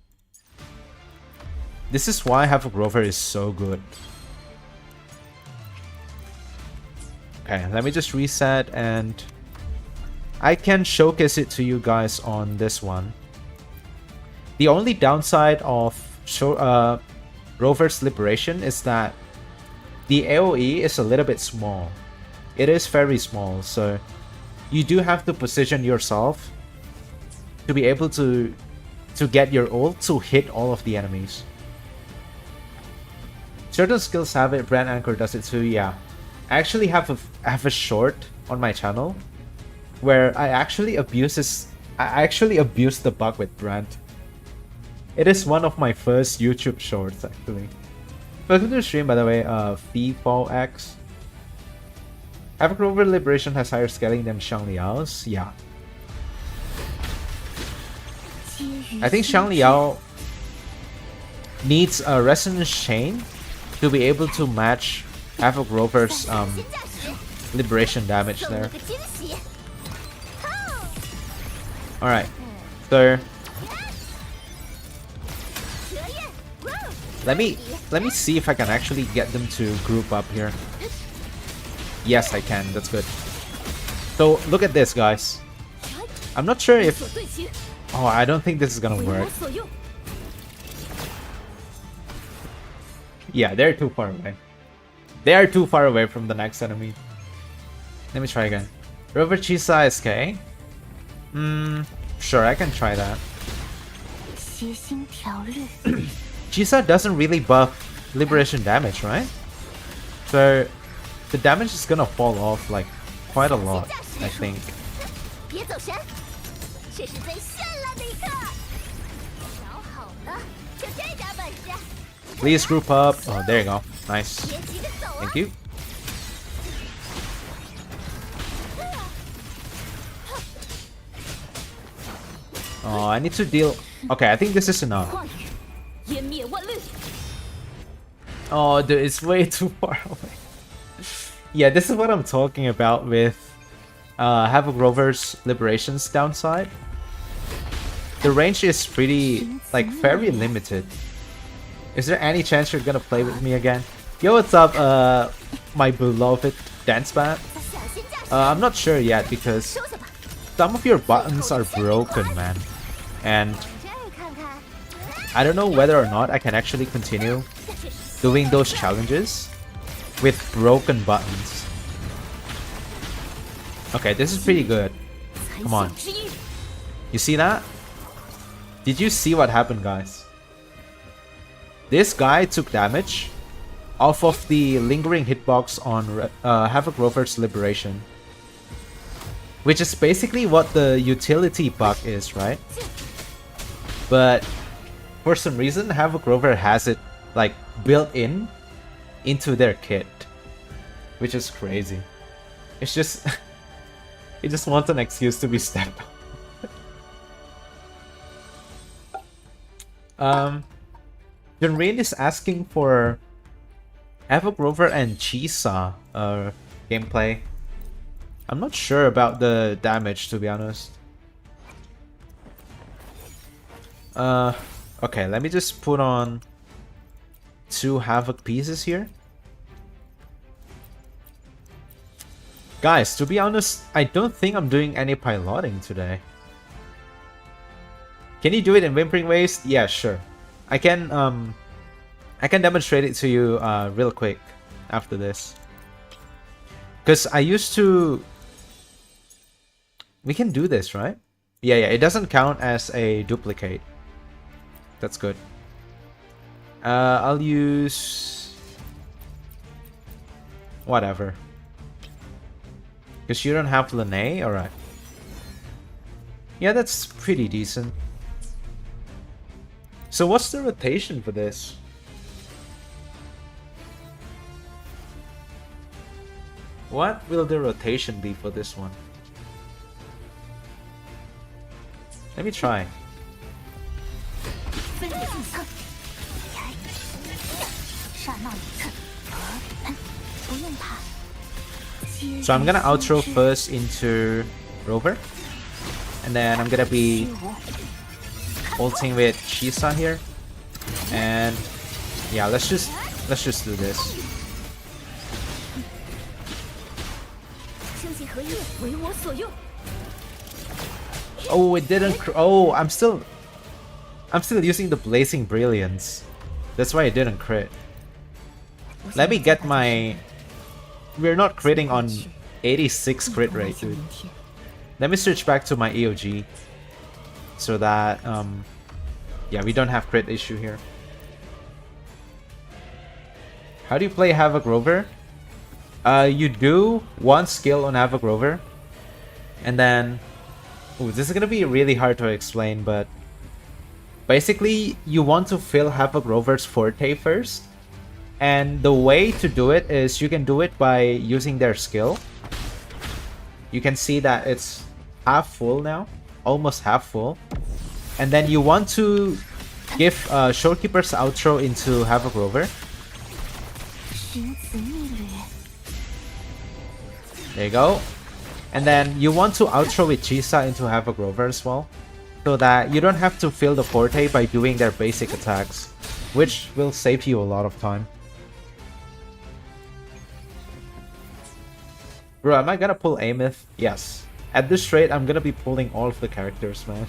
this is why Havoc Rover is so good. Okay, let me just reset and I can showcase it to you guys on this one. The only downside of Rover's Liberation is that the AoE is a little bit small. It is very small, so you do have to position yourself to be able to get your ult to hit all of the enemies. Certain skills have it, Brand Anchor does it too, yeah. I actually have a short on my channel where I actually abuse the bug with Brand. It is one of my first YouTube shorts actually. Welcome to the stream by the way, FeeFallX. Havoc Rover Liberation has higher scaling than Xiangliao's, yeah. I think Xiangliao needs a Resonance Chain to be able to match Havoc Rover's Liberation damage there. Alright, so let me see if I can actually get them to group up here. Yes, I can. That's good. So look at this, guys. I'm not sure if... Oh, I don't think this is gonna work. Yeah, they're too far away. They are too far away from the next enemy. Let me try again. Rover JulleeusCH. Sure, I can try that. Chisa doesn't really buff Liberation damage, right? So the damage is gonna fall off like quite a lot, I think. Please group up. Oh, there you go. Nice. Thank you. Oh, I need to deal... Okay, I think this is enough. Oh, dude, it's way too far away. Yeah, this is what I'm talking about with Havoc Rover's Liberation's downside. The range is pretty, like, very limited. Is there any chance you're gonna play with me again? Yo, what's up, my beloved dance band? I'm not sure yet because some of your buttons are broken, man. And I don't know whether or not I can actually continue doing those challenges with broken buttons. Okay, this is pretty good. Come on. You see that? Did you see what happened, guys? This guy took damage off of the lingering hitbox on Havoc Rover's Liberation, which is basically what the utility bug is, right? But for some reason, Havoc Rover has it like built into their kit, which is crazy. It's just it just wants an excuse to be stepped on. Junrin is asking for Havoc Rover and Chisa gameplay. I'm not sure about the damage, to be honest. Okay, let me just put on 2 Havoc pieces here. Guys, to be honest, I don't think I'm doing any piloting today. Can you do it in Whimpering Waste? Yeah, sure. I can demonstrate it to you real quick after this. Because I used to... We can do this, right? Yeah, it doesn't count as a duplicate. That's good. I'll use... Whatever. Because you don't have Lene? Alright. Yeah, that's pretty decent. So what's the rotation for this? What will the rotation be for this one? Let me try. So I'm gonna outro first into Rover, and then I'm gonna be ulting with Shisa here, and yeah, let's just do this. Oh, it didn't. Oh, I'm still using the Blazing Brilliance. That's why it didn't crit. Let me get my. We're not critting on 86 crit rate, dude. Let me switch back to my EOG so that yeah, we don't have crit issue here. How do you play Havoc Rover? You do one skill on Havoc Rover, and then ooh, this is gonna be really hard to explain, but basically you want to fill Havoc Rover's forte first. And the way to do it is you can do it by using their skill. You can see that it's half full now, almost half full. And then you want to give Showkeeper's outro into Havoc Rover. There you go. And then you want to outro with Chisa into Havoc Rover as well, so that you don't have to fill the forte by doing their basic attacks, which will save you a lot of time. Bro, am I gonna pull Amith? Yes. At this rate, I'm gonna be pulling all of the characters, man.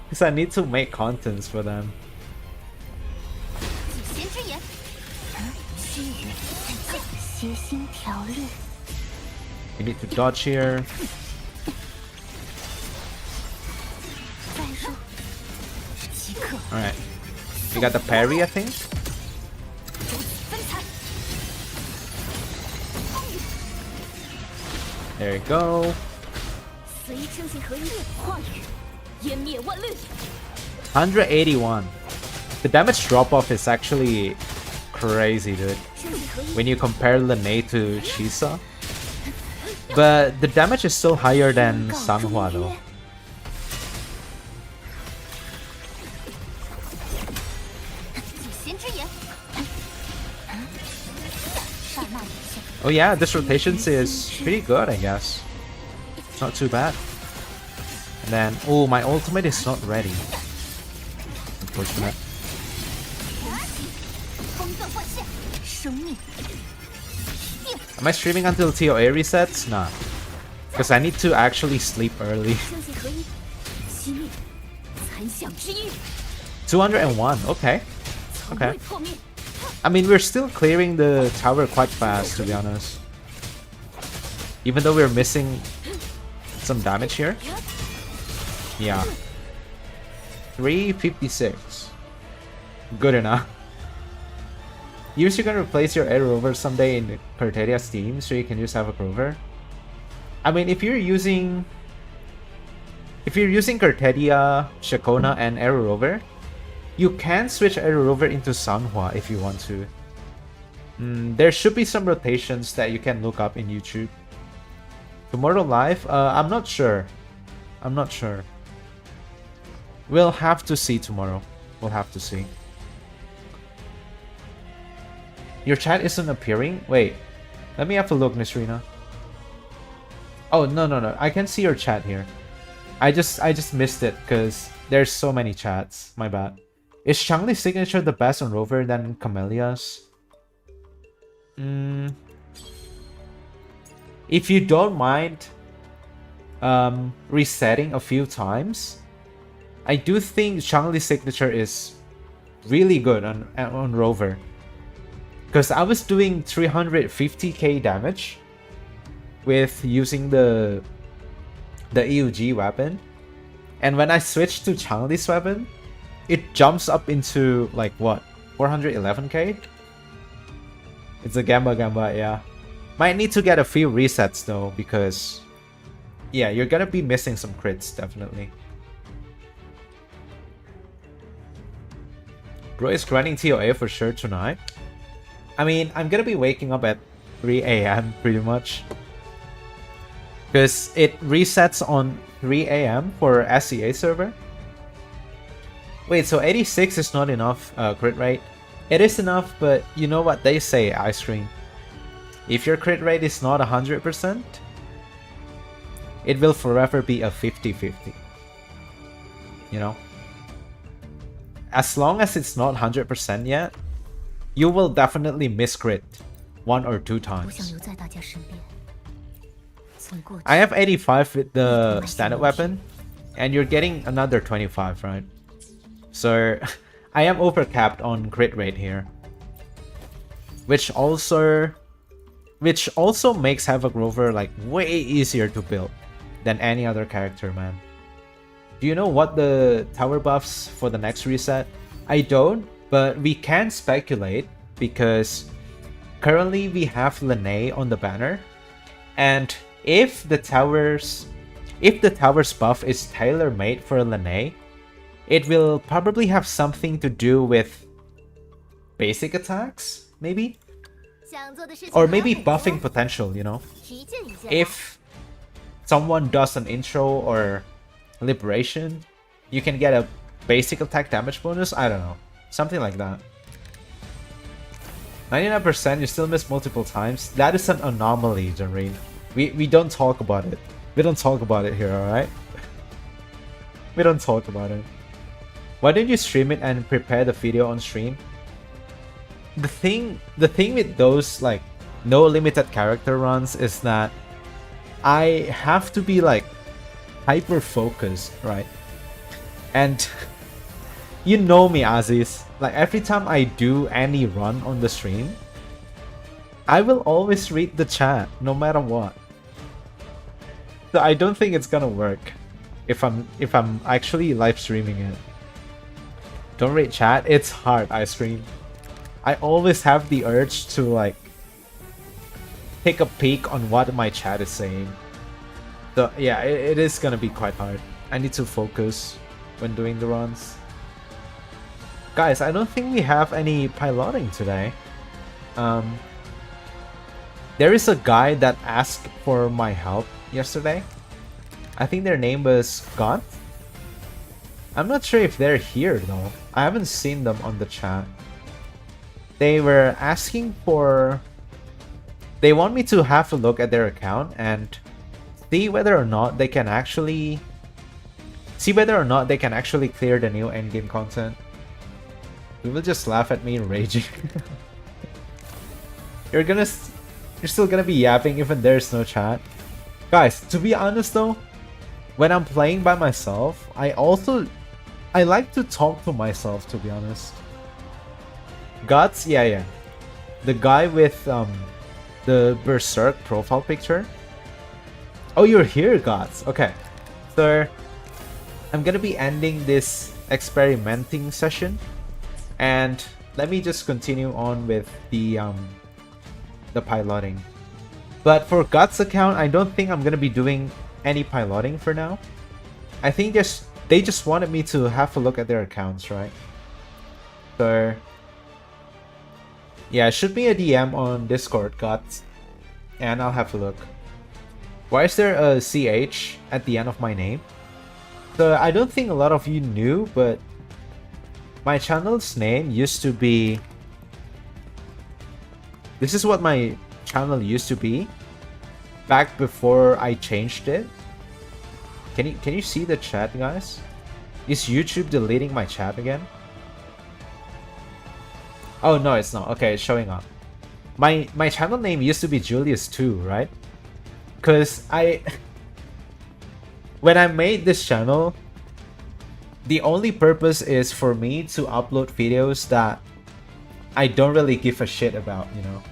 Because I need to make contents for them. You need to dodge here. Alright. You got the parry, I think? There you go. 181. The damage drop off is actually crazy, dude. When you compare Lene to Shisa. But the damage is still higher than Sanhua though. Oh yeah, this rotations is pretty good, I guess. It's not too bad. And then, oh, my ultimate is not ready. Unfortunate. Am I streaming until TOA resets? Nah. Because I need to actually sleep early. 201, okay. Okay. I mean, we're still clearing the tower quite fast, to be honest. Even though we're missing some damage here. Yeah. 356. Good enough. You're gonna replace your Air Rover someday in Cartedia's team so you can use Havoc Rover. I mean, if you're using Cartedia, Shakona, and Air Rover, you can switch Air Rover into Sanhua if you want to. There should be some rotations that you can look up in YouTube. Tomorrow live? I'm not sure. I'm not sure. We'll have to see tomorrow. We'll have to see. Your chat isn't appearing? Wait. Let me have a look, Nisrina. Oh, no. I can see your chat here. I just missed it because there's so many chats. My bad. Is Changli's signature the best on Rover than Camellia's? If you don't mind resetting a few times, I do think Changli's signature is really good on Rover. Because I was doing 350k damage with using the EUG weapon. And when I switched to Changli's weapon, it jumps up into like what? 411k? It's a Gamba, yeah. Might need to get a few resets though, because yeah, you're gonna be missing some crits, definitely. Bro is grinding TOA for sure tonight. I mean, I'm gonna be waking up at 3 AM pretty much. Because it resets on 3 AM for SCA server. Wait, so 86 is not enough crit rate? It is enough, but you know what they say, Ice Cream. If your crit rate is not 100%, it will forever be a 50-50. You know? As long as it's not 100% yet, you will definitely miss crit 1 or 2 times. I have 85 with the standard weapon, and you're getting another 25, right? So I am overcapped on crit rate here, which also makes Havoc Rover like way easier to build than any other character, man. Do you know what the tower buffs for the next reset? I don't, but we can speculate because currently we have Lene on the banner, and if the towers buff is tailor-made for Lene, it will probably have something to do with basic attacks, maybe? Or maybe buffing potential, you know? If someone does an intro or liberation, you can get a basic attack damage bonus? I don't know. Something like that. 99%, you still miss multiple times. That is an anomaly, Janreen. We don't talk about it. We don't talk about it here, alright? We don't talk about it. Why don't you stream it and prepare the video on stream? The thing with those like no limited character runs is that I have to be like hyper focused, right? And you know me, Aziz. Like every time I do any run on the stream, I will always read the chat no matter what. So I don't think it's gonna work if I'm actually live streaming it. Don't read chat. It's hard, Ice Cream. I always have the urge to like take a peek on what my chat is saying. So yeah, it is gonna be quite hard. I need to focus when doing the runs. Guys, I don't think we have any piloting today. There is a guy that asked for my help yesterday. I think their name was God. I'm not sure if they're here though. I haven't seen them on the chat. They were asking for... They want me to have a look at their account and see whether or not they can actually... clear the new endgame content. You will just laugh at me raging. You're still gonna be yapping even there's no chat. Guys, to be honest though, when I'm playing by myself, I like to talk to myself, to be honest. Guts? Yeah. The guy with the Berserk profile picture. Oh, you're here, Guts. Okay. So I'm gonna be ending this experimenting session. And let me just continue on with the piloting. But for Guts' account, I don't think I'm gonna be doing any piloting for now. I think they just wanted me to have a look at their accounts, right? So yeah, shoot me a DM on Discord, Guts, and I'll have a look. Why is there a CH at the end of my name? So I don't think a lot of you knew, but my channel's name used to be... This is what my channel used to be back before I changed it. Can you see the chat, guys? Is YouTube deleting my chat again? Oh no, it's not. Okay, it's showing up. My channel name used to be JulleeusCH, right? Cause when I made this channel, the only purpose is for me to upload videos that I don't really give a shit about, you know.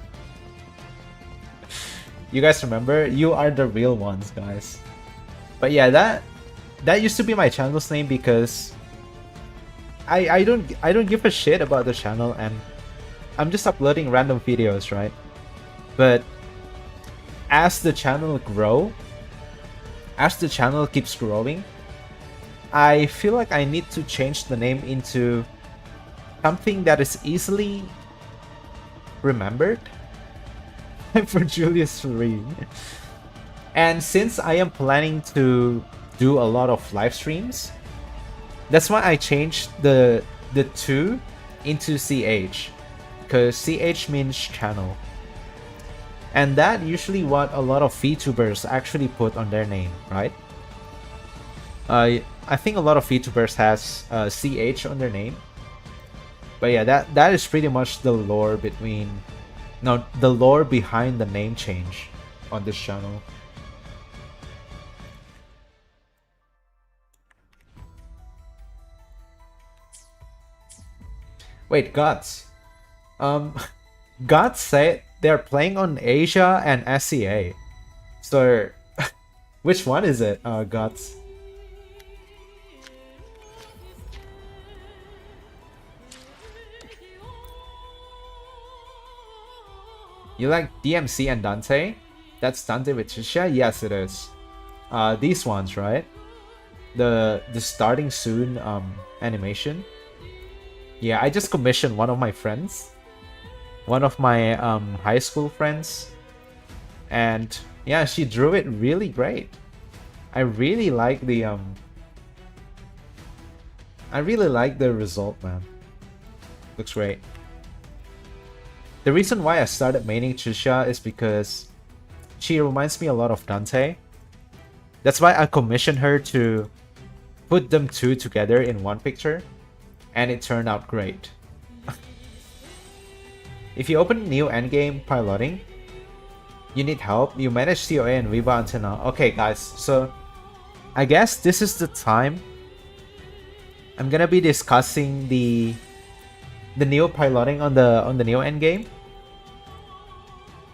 You guys remember? You are the real ones, guys. But yeah, that used to be my channel's name because I don't give a shit about the channel and I'm just uploading random videos, right? But as the channel keeps growing, I feel like I need to change the name into something that is easily remembered. For JulleeusCH. And since I am planning to do a lot of live streams, that's why I changed the 2 into CH. because CH means channel. And that usually what a lot of VTubers actually put on their name, right? I think a lot of VTubers has CH on their name. But yeah, that is pretty much the lore between... No, the lore behind the name change on this channel. Wait, Guts. Guts said they're playing on Asia and SCA. So, which one is it, Guts? You like DMC and Dante? That's Dante with Trisha? Yes, it is. These ones, right? The starting soon animation. Yeah, I just commissioned one of my friends. One of my high school friends. And yeah, she drew it really great. I really like the result, man. Looks great. The reason why I started maining Trisha is because she reminds me a lot of Dante. That's why I commissioned her to put them two together in one picture. And it turned out great. If you open new endgame piloting, you need help. You manage COA and Viva until now. Okay, guys, so I guess this is the time I'm gonna be discussing the neo piloting on the neo endgame.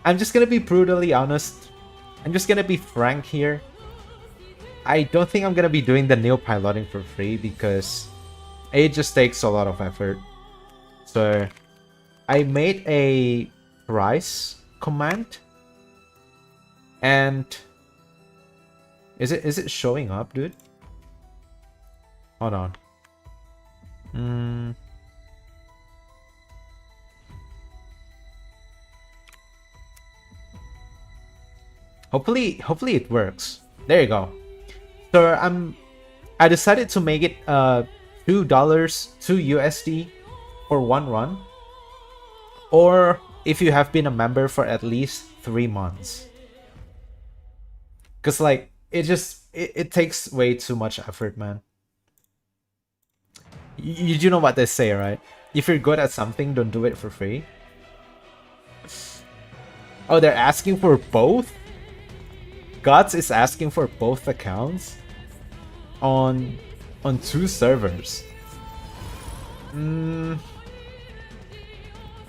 I'm just gonna be brutally honest. I'm just gonna be frank here. I don't think I'm gonna be doing the neo piloting for free because it just takes a lot of effort. So I made a price command. And is it showing up, dude? Hold on. Hopefully it works. There you go. So I decided to make it $2 USD for one run, or if you have been a member for at least 3 months. Cause like it takes way too much effort, man. You know what they say, right? If you're good at something, don't do it for free. Oh, they're asking for both? Guts is asking for both accounts on 2 servers.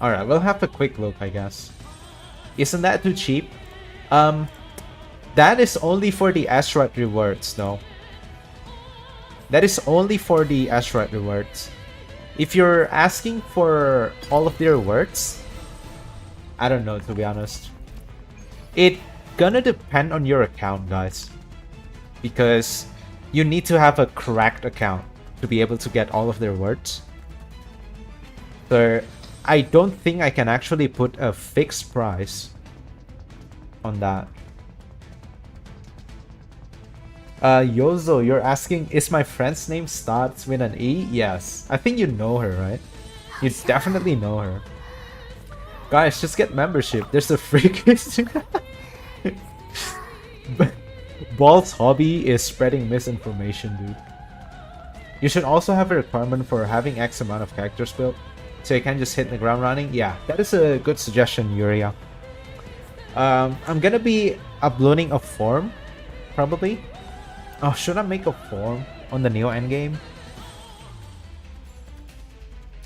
Alright, we'll have a quick look, I guess. Isn't that too cheap? That is only for the asteroid rewards, though. That is only for the asteroid rewards. If you're asking for all of the rewards, I don't know, to be honest. It gonna depend on your account, guys. Because you need to have a cracked account to be able to get all of the rewards. So I don't think I can actually put a fixed price on that. Yozo, you're asking, is my friend's name starts with an E? Yes. I think you know her, right? You definitely know her. Guys, just get membership. There's a free quiz. Ball's hobby is spreading misinformation, dude. You should also have a requirement for having X amount of characters built, so you can just hit the ground running. Yeah, that is a good suggestion, Yuria. I'm gonna be uploading a form, probably. Oh, should I make a form on the Neo endgame?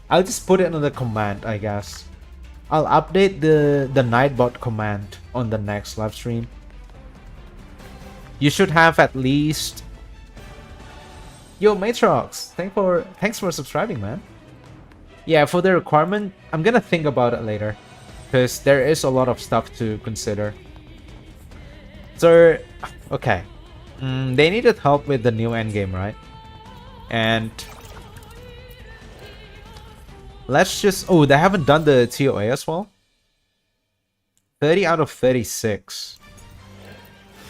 I'll just put it on the command, I guess. I'll update the Nightbot command on the next live stream. You should have at least... Yo, Matrox, thanks for subscribing, man. Yeah, for the requirement, I'm gonna think about it later, because there is a lot of stuff to consider. So, okay. They needed help with the new endgame, right? And let's just... Oh, they haven't done the TOA as well? 30 out of 36.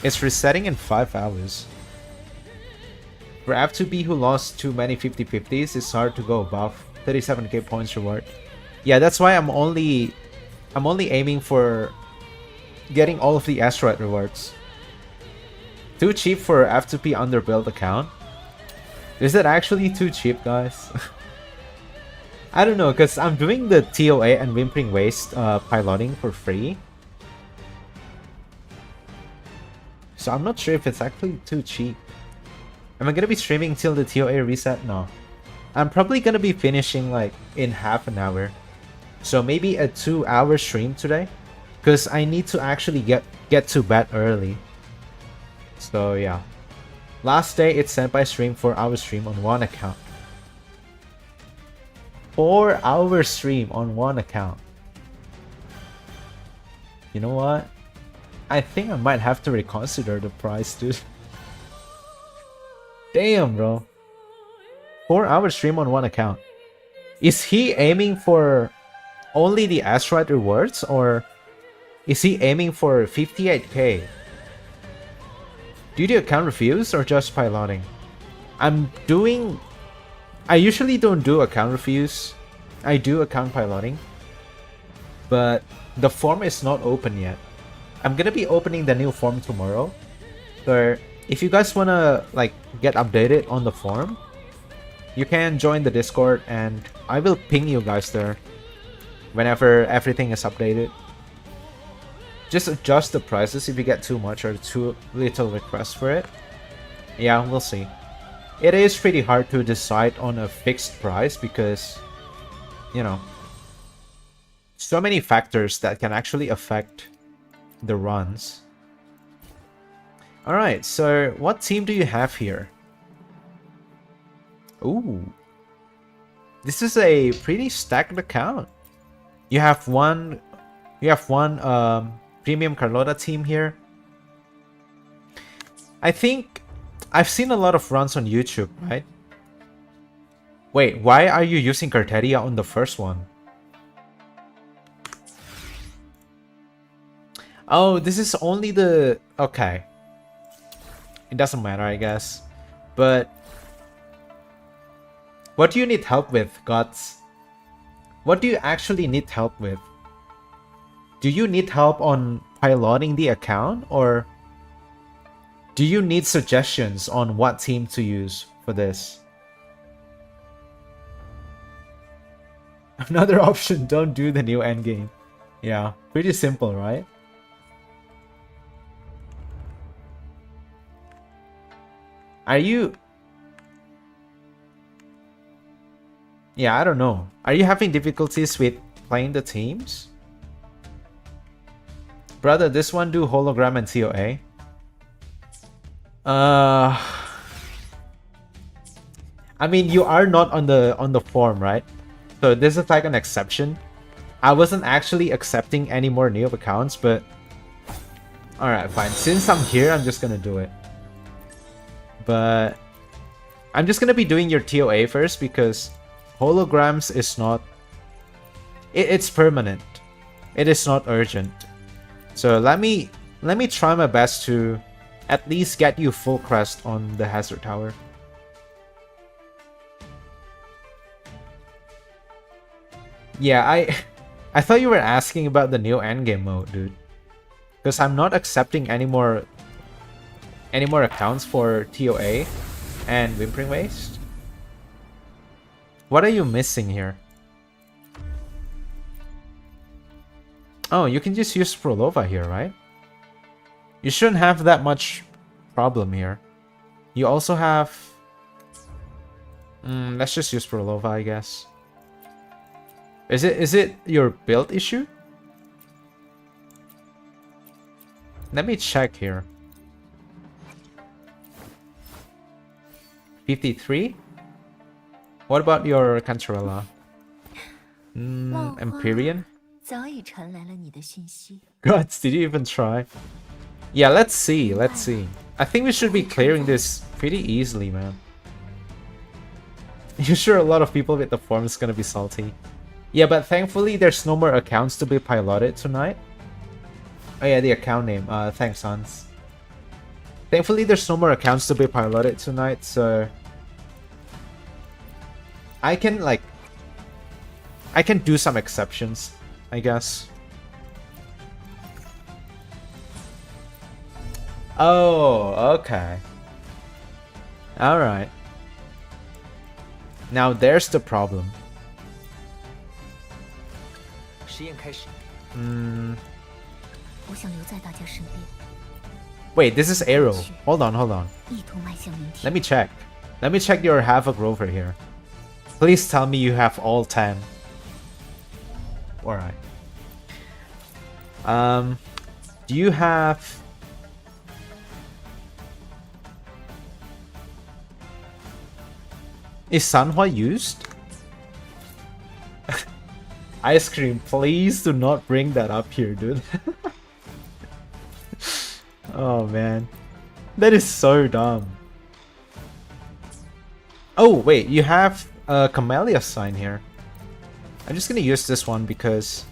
It's resetting in 5 hours. For F2B who lost too many 50-50s, it's hard to go above 37k points reward. Yeah, that's why I'm only aiming for getting all of the asteroid rewards. Too cheap for F2P underbuild account? Is it actually too cheap, guys? I don't know, because I'm doing the TOA and Whimpering Waste piloting for free. So I'm not sure if it's actually too cheap. Am I going to be streaming till the TOA reset? No. I'm probably going to be finishing like in half an hour. So maybe a 2-hour stream today. Because I need to actually get to bed early. So yeah. Last day it's Senpai stream 4-hour stream on one account. 4-hour stream on one account. You know what? I think I might have to reconsider the price, dude. Damn, bro. 4-hour stream on one account. Is he aiming for only the asteroid rewards, or is he aiming for 58k? Do you do account reviews or just piloting? I usually don't do account reviews. I do account piloting. But the form is not open yet. I'm gonna be opening the new form tomorrow. So if you guys wanna like get updated on the form, you can join the Discord and I will ping you guys there whenever everything is updated. Just adjust the prices if you get too much or too little requests for it. Yeah, we'll see. It is pretty hard to decide on a fixed price because, you know, so many factors that can actually affect the runs. Alright, so what team do you have here? Ooh. This is a pretty stacked account. You have one Premium Carlotta team here. I think I've seen a lot of runs on YouTube, right? Wait, why are you using Carteria on the first one? Oh, this is only the... Okay. It doesn't matter, I guess. But... what do you need help with, Guts? What do you actually need help with? Do you need help on piloting the account, or do you need suggestions on what team to use for this? Another option, don't do the new endgame. Yeah, pretty simple, right? Are you... Yeah, I don't know. Are you having difficulties with playing the teams? Brother, this one do hologram and TOA. I mean, you are not on the form, right? So this is like an exception. I wasn't actually accepting any more new accounts, but alright, fine. Since I'm here, I'm just gonna do it. But I'm just gonna be doing your TOA first because holograms is not... It's permanent. It is not urgent. So let me try my best to at least get you full crest on the hazard tower. Yeah, I thought you were asking about the new endgame mode, dude. Because I'm not accepting any more accounts for TOA and Whimpering Waste. What are you missing here? Oh, you can just use Prolova here, right? You shouldn't have that much problem here. You also have... let's just use Prolova, I guess. Is it your build issue? Let me check here. 53? What about your Cantarella? Empyrean? Gods, did you even try? Yeah, let's see. I think we should be clearing this pretty easily, man. You sure a lot of people with the form is gonna be salty? Yeah, but thankfully there's no more accounts to be piloted tonight. Oh yeah, the account name. Thanks, Hans. Thankfully there's no more accounts to be piloted tonight, so... I can, like... I can do some exceptions, I guess. Oh, okay. Alright. Now there's the problem. Wait, this is arrow. Hold on, hold on. Let me check. Let me check your Havoc Rover here. Please tell me you have all 10. Alright. Do you have... Is Sanhua used? Ice cream, please do not bring that up here, dude. Oh man. That is so dumb. Oh wait, you have a Camellia sign here. I'm just gonna use this one because...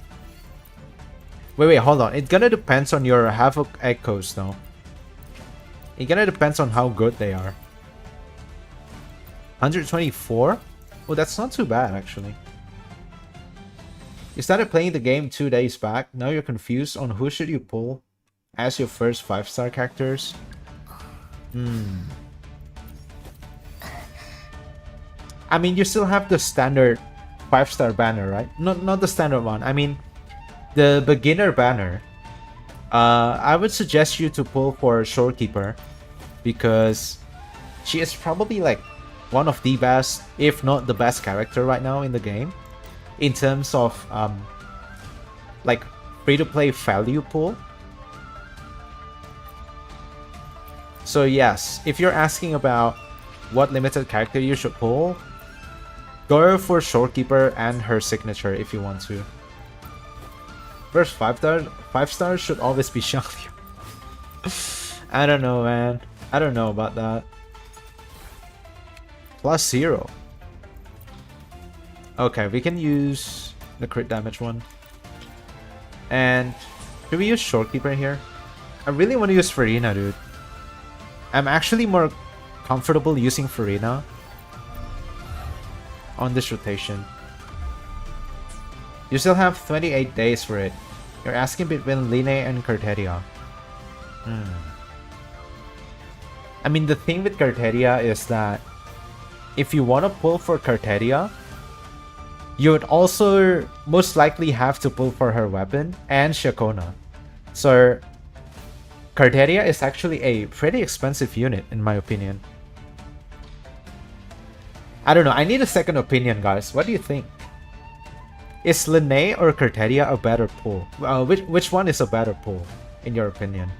Wait, hold on. It gonna depends on your Havoc echoes though. It gonna depends on how good they are. 124? Oh, that's not too bad actually. You started playing the game 2 days back. Now you're confused on who should you pull as your first 5-star characters. I mean, you still have the standard 5-star banner, right? Not the standard one. I mean, the beginner banner. I would suggest you to pull for Shorekeeper because she is probably like one of the best, if not the best character right now in the game in terms of like free-to-play value pool. So yes, if you're asking about what limited character you should pull, go for Shorekeeper and her signature if you want to. First 5 stars should always be Xiangyu. I don't know, man. I don't know about that. +0. Okay, we can use the crit damage one. And should we use Shorekeeper here? I really want to use Farina, dude. I'm actually more comfortable using Farina on this rotation. You still have 28 days for it. You're asking between Line and Carteria. I mean, the thing with Carteria is that if you want to pull for Carteria, you would also most likely have to pull for her weapon and Shakona. So Carteria is actually a pretty expensive unit in my opinion. I don't know, I need a second opinion, guys. What do you think? Is Linne or Carteria a better pull? Which one is a better pull in your opinion?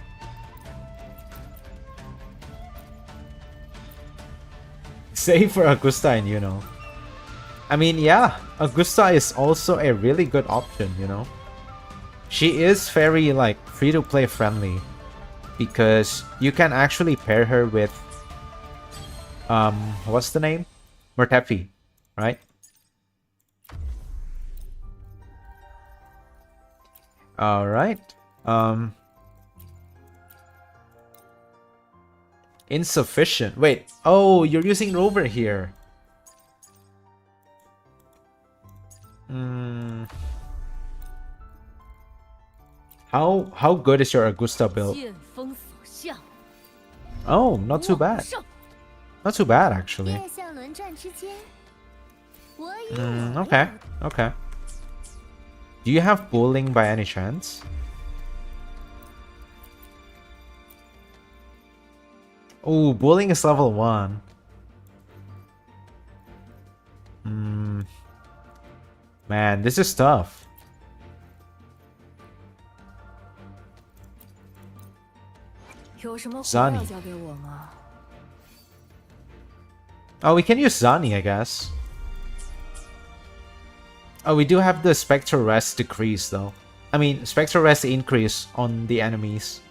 Save for Augusta and Yuno. I mean, yeah, Augusta is also a really good option, you know. She is very like free-to-play friendly because you can actually pair her with what's the name? Murtefi, right? Alright. Insufficient. Wait. Oh, you're using Rover here. How good is your Augusta build? Oh, not too bad. Not too bad actually. Okay. Okay. Do you have bowling by any chance? Oh, bowling is level 1. Man, this is tough. Zani. Oh, we can use Zani, I guess. Oh, we do have the Spectre Rest decrease, though. I mean, Spectre Rest increase on the enemies.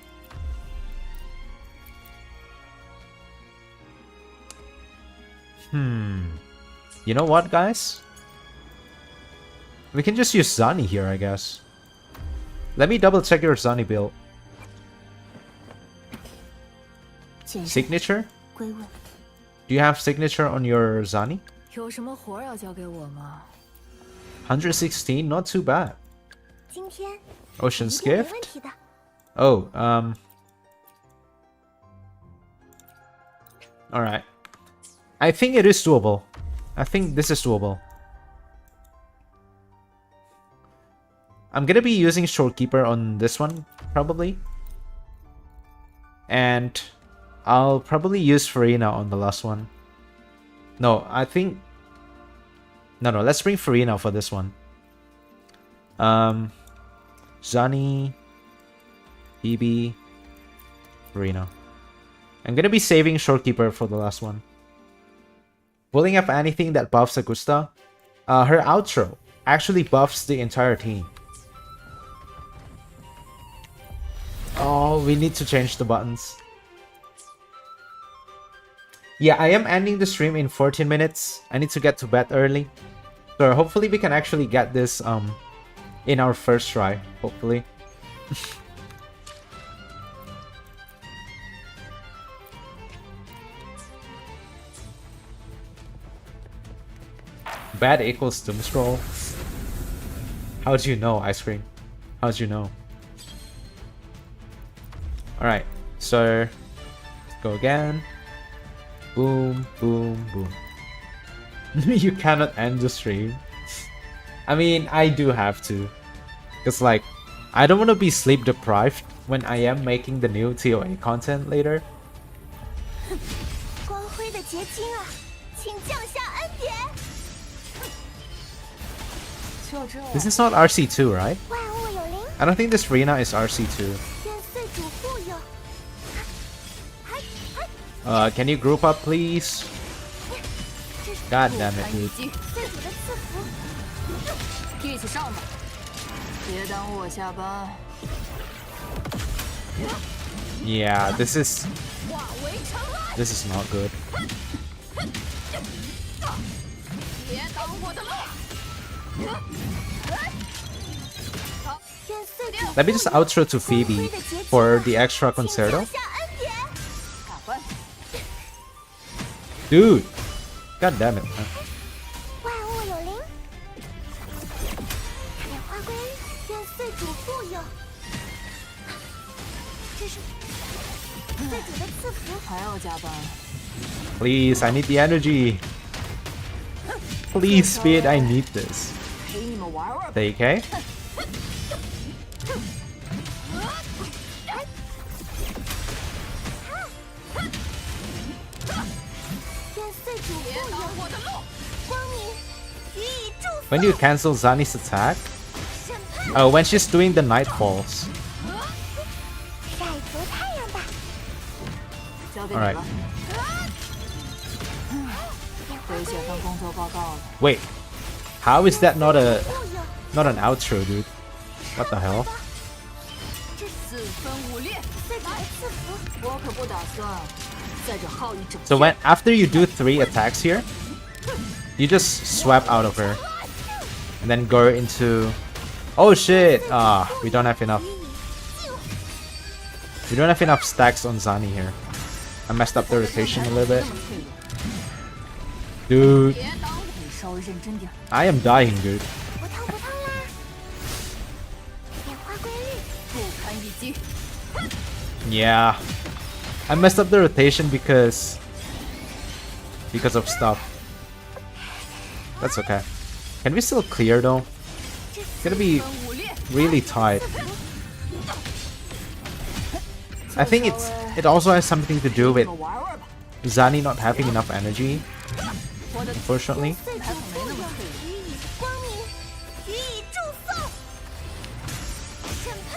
You know what, guys? We can just use Zani here, I guess. Let me double check your Zani build. Signature? Do you have signature on your Zani? 116, not too bad. 今天 Ocean's 一定没问 Gift. 题的。 Oh, alright. I think it is doable. I think this is doable. I'm gonna be using Shorekeeper on this one, probably. And I'll probably use Farina on the last one. No, I think... No, let's bring Farina for this one. Zani, Phoebe, Farina. I'm gonna be saving Shorekeeper for the last one. Pulling up anything that buffs Augusta. Her outro actually buffs the entire team. Oh, we need to change the buttons. Yeah, I am ending the stream in 14 minutes. I need to get to bed early. So hopefully we can actually get this in our first try, hopefully. Bad equals doom scroll. How'd you know, Ice Cream? How'd you know? Alright, so let's go again. Boom, boom, boom. You cannot end the stream. I mean, I do have to. Because, like, I don't want to be sleep deprived when I am making the new TOA content later. 光辉的结晶啊，请降下恩典。 This is not RC2, right? 万物有灵， I don't think this Rena is RC2. 愿岁主富有。 Can you group up, please? God damn it, dude. 岁主的赐福，一起上吧，别耽误我下班。 Yeah, this is 化为尘埃， not good. 别挡我的路。愿岁主 Let me just outro to Phoebe for the extra 请 concerto. 降下恩典。 打翻， Dude! God damn it. 万物有灵，莲花归恩，愿岁主富有。这是岁主的赐福。 还要加班？ Please, I need the energy. Please, Speed, I need this. 陪你们玩玩吧。 DK? 愿岁主富有。我的路，光明予以祝福。 When do you cancel Zani's attack? 审判， Oh, when she's doing the Nightfalls. 晒足太阳吧。交给你 Alright. 了。得写份工作报告了。 Wait, how is that not 富有， an outro, dude? What the hell? 四分五裂，岁主的赐福。我可不打算在这耗一整 So after you do 3 attacks here, you just swap out of her and then go into... Oh shit! We don't have enough. 予以净化。 We don't have enough stacks on Zani here. I messed up the rotation a little bit. 这么脆弱， Dude, 别挡我！你稍微认真点。 I am dying, dude. 不烫不烫啦。莲花归律，不堪一击。 Yeah. I messed up the rotation because of stuff. That's okay. Can we still clear though? It's gonna be 分五裂， really tight. I think it also has something to do 你 with 们玩玩吧。 Zani not having enough energy, 我的 unfortunately. 岁主富有，予以光明，予以祝颂。审判，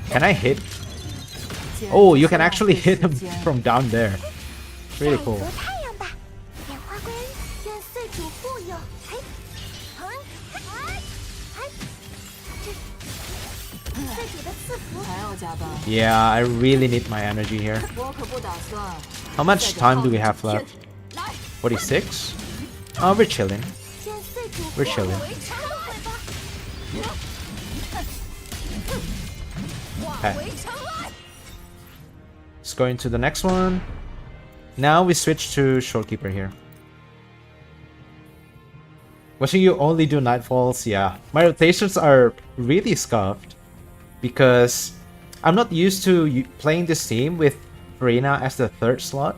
Can I hit? Oh, you can actually hit him from down there. Really 晒 cool. 足太阳吧。莲花归恩，愿岁主富有。嘿，嘿，嘿，嘿，这岁主的赐福。还要加班？ Yeah, I really need my energy here. 我可不打算。 How much time do we have left? 来， 46? Oh, we're chilling. 愿岁主 We're chilling. 为尘埃吧。 Okay. 为尘埃。 Let's go into the next one. Now we switch to Shorekeeper here. Watching you only do Nightfalls, yeah. My rotations are really scuffed because I'm not used to playing this team with Farina as the third slot.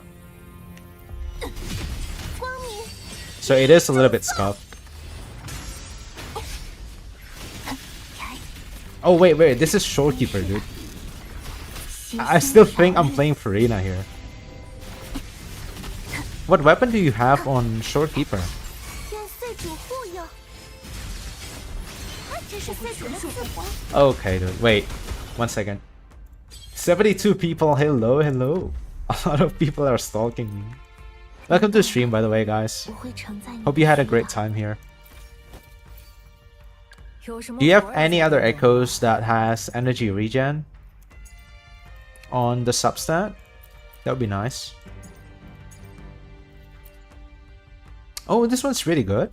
So it is a little bit scuffed. Oh wait, this is Shorekeeper, dude. I still think I'm playing Farina here. What weapon do you have on Shorekeeper? Okay, dude. Wait. 1 second. 72 people. Hello, hello. A lot of people are stalking me. Welcome to the stream, by the way, guys. Hope you had a great time here. Do you have any other echoes that has energy regen on the substat? That would be nice. Oh, this one's really good.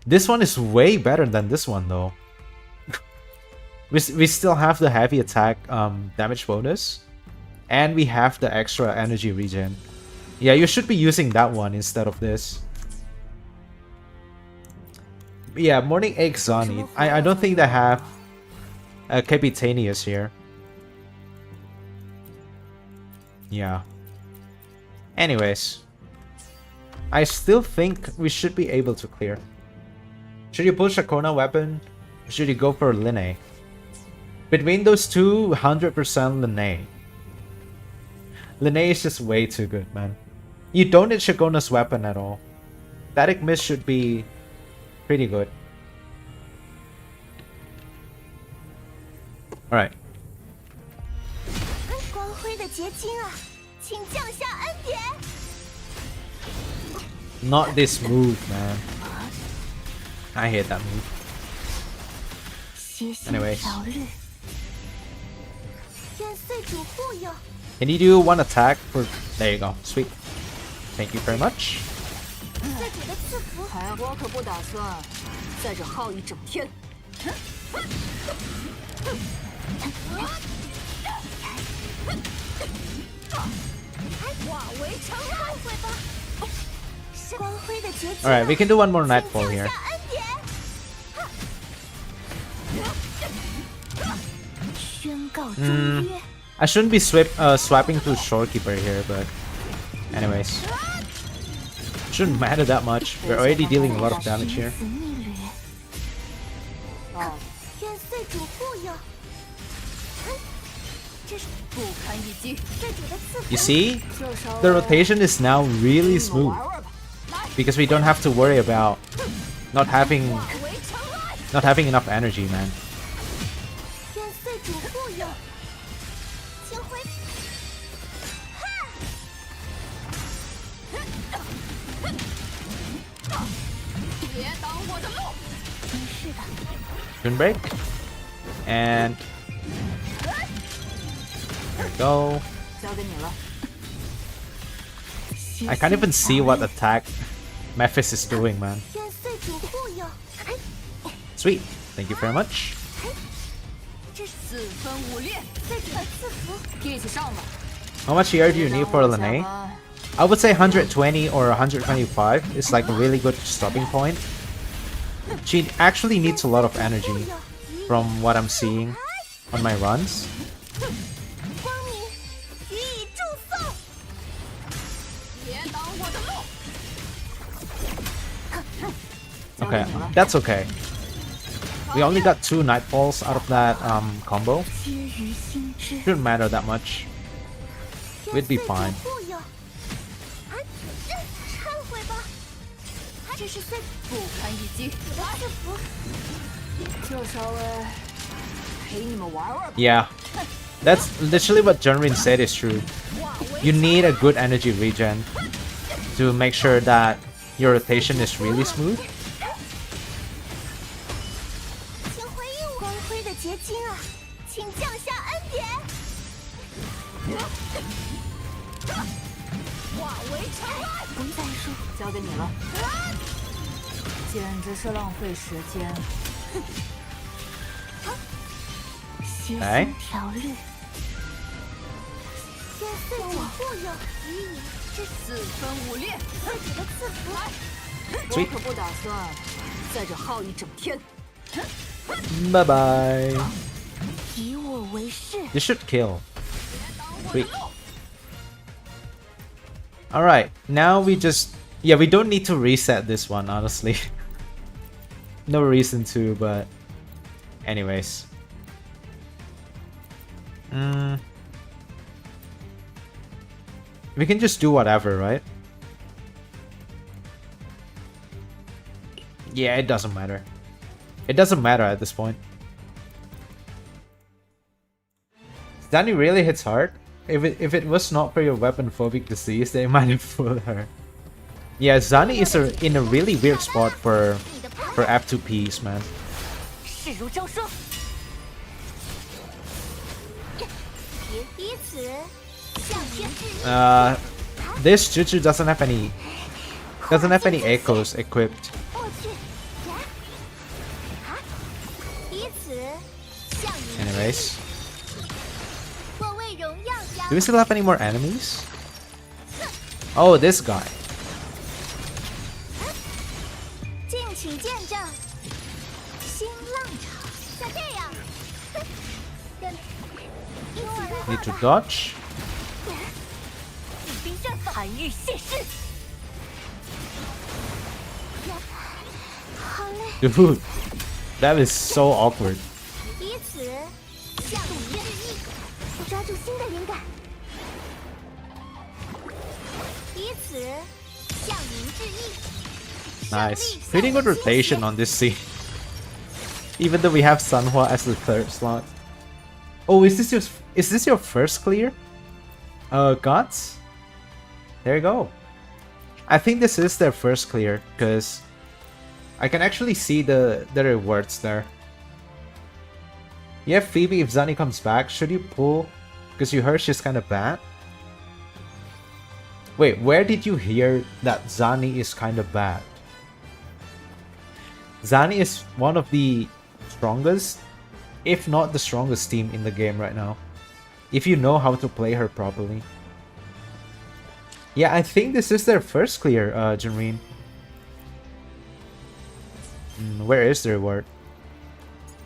This one is way better than this one, though. we still have the heavy attack damage bonus, and we have the extra energy regen. Yeah, you should be using that one instead of this. Yeah, Morning Egg Zani. I don't think they have Capitanius here. Yeah. Anyways, I still think we should be able to clear. Should you push a Kona weapon? Or should you go for Linne? Between those two, 100% Linne. Linne is just way too good, man. You don't need Shakona's weapon at all. Static Mist should be pretty good. Alright. Not this move, man. I hate that move. Anyways. Can you do one attack for... There you go. Sweet. Thank you very much. Alright, we can do one more Nightfall here. I shouldn't be swapping to Shorekeeper here, but anyways. Shouldn't matter that much. We're already dealing a lot of damage here. You see? The rotation is now really smooth. Because we don't have to worry about not having enough energy, man. Rune break. And there we go. I can't even see what attack Mephis is doing, man. Sweet. Thank you very much. How much ER do you need for Linne? I would say 120 or 125 is like a really good stopping point. She actually needs a lot of energy from what I'm seeing on my runs. Okay, that's okay. We only got 2 Nightfalls out of that combo. Shouldn't matter that much. We'd be fine. Yeah, that's literally what Junrin said is true. You need a good energy regen to make sure that your rotation is really smooth. Okay. 用四级护佑予以这四分五裂，自己的赐福。我可不打算在这耗一整天。Bye bye. 以我为誓。 You should kill. Quick. Alright, now we just... Yeah, we don't need to reset this one, honestly. No reason to, but... Anyways. We can just do whatever, right? Yeah, it doesn't matter. It doesn't matter at this point. Danny really hits hard. If it was not for your weapon phobic disease, they might have fooled her. Yeah, Zani is in a really weird spot for F2Ps, man. 势如招霜。以此向天致意。This Jutsu doesn't have any echoes equipped. 过去。以此向你。 Anyways, 我为荣耀加 do we still have any more enemies? Oh, this guy. 敬请见证新浪潮。像这样。Need to dodge. 骑兵战法，寒日现世。好嘞。 Dude, that is so awkward. 以此向你致意。我抓住新的灵感。以此向您致意。 Nice. Pretty good rotation on this scene. Even though we have Sanhua as the third slot. Oh, is this your first clear? Gods? There you go. I think this is their first clear, because I can actually see the rewards there. Yeah, Phoebe, if Zani comes back, should you pull? Because you heard she's kind of bad. Wait, where did you hear that Zani is kind of bad? Zani is one of the strongest, if not the strongest team in the game right now. If you know how to play her properly. Yeah, I think this is their first clear, Junrin. Where is the reward?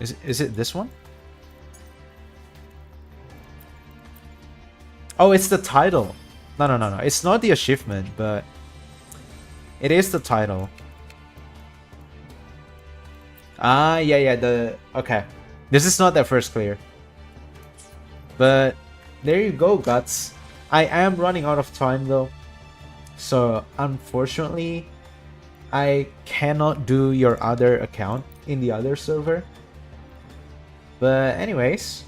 Is it this one? Oh, it's the title. No. It's not the achievement, but it is the title. Ah, yeah, okay. This is not their first clear. But there you go, Guts. I am running out of time though. So unfortunately, I cannot do your other account in the other server. But anyways,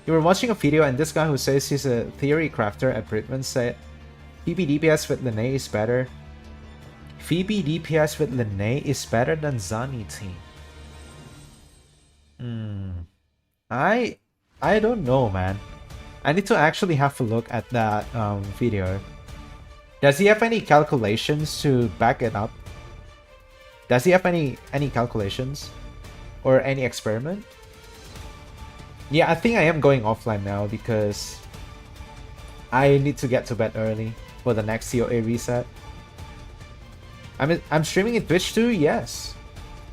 you were watching a video and this guy who says he's a theory crafter at Britman said Phoebe DPS with Lene is better. Phoebe DPS with Lene is better than Zani team. I don't know, man. I need to actually have a look at that video. Does he have any calculations to back it up? Does he have any calculations? Or any experiment? Yeah, I think I am going offline now because I need to get to bed early for the next COA reset. I'm streaming in Twitch too? Yes.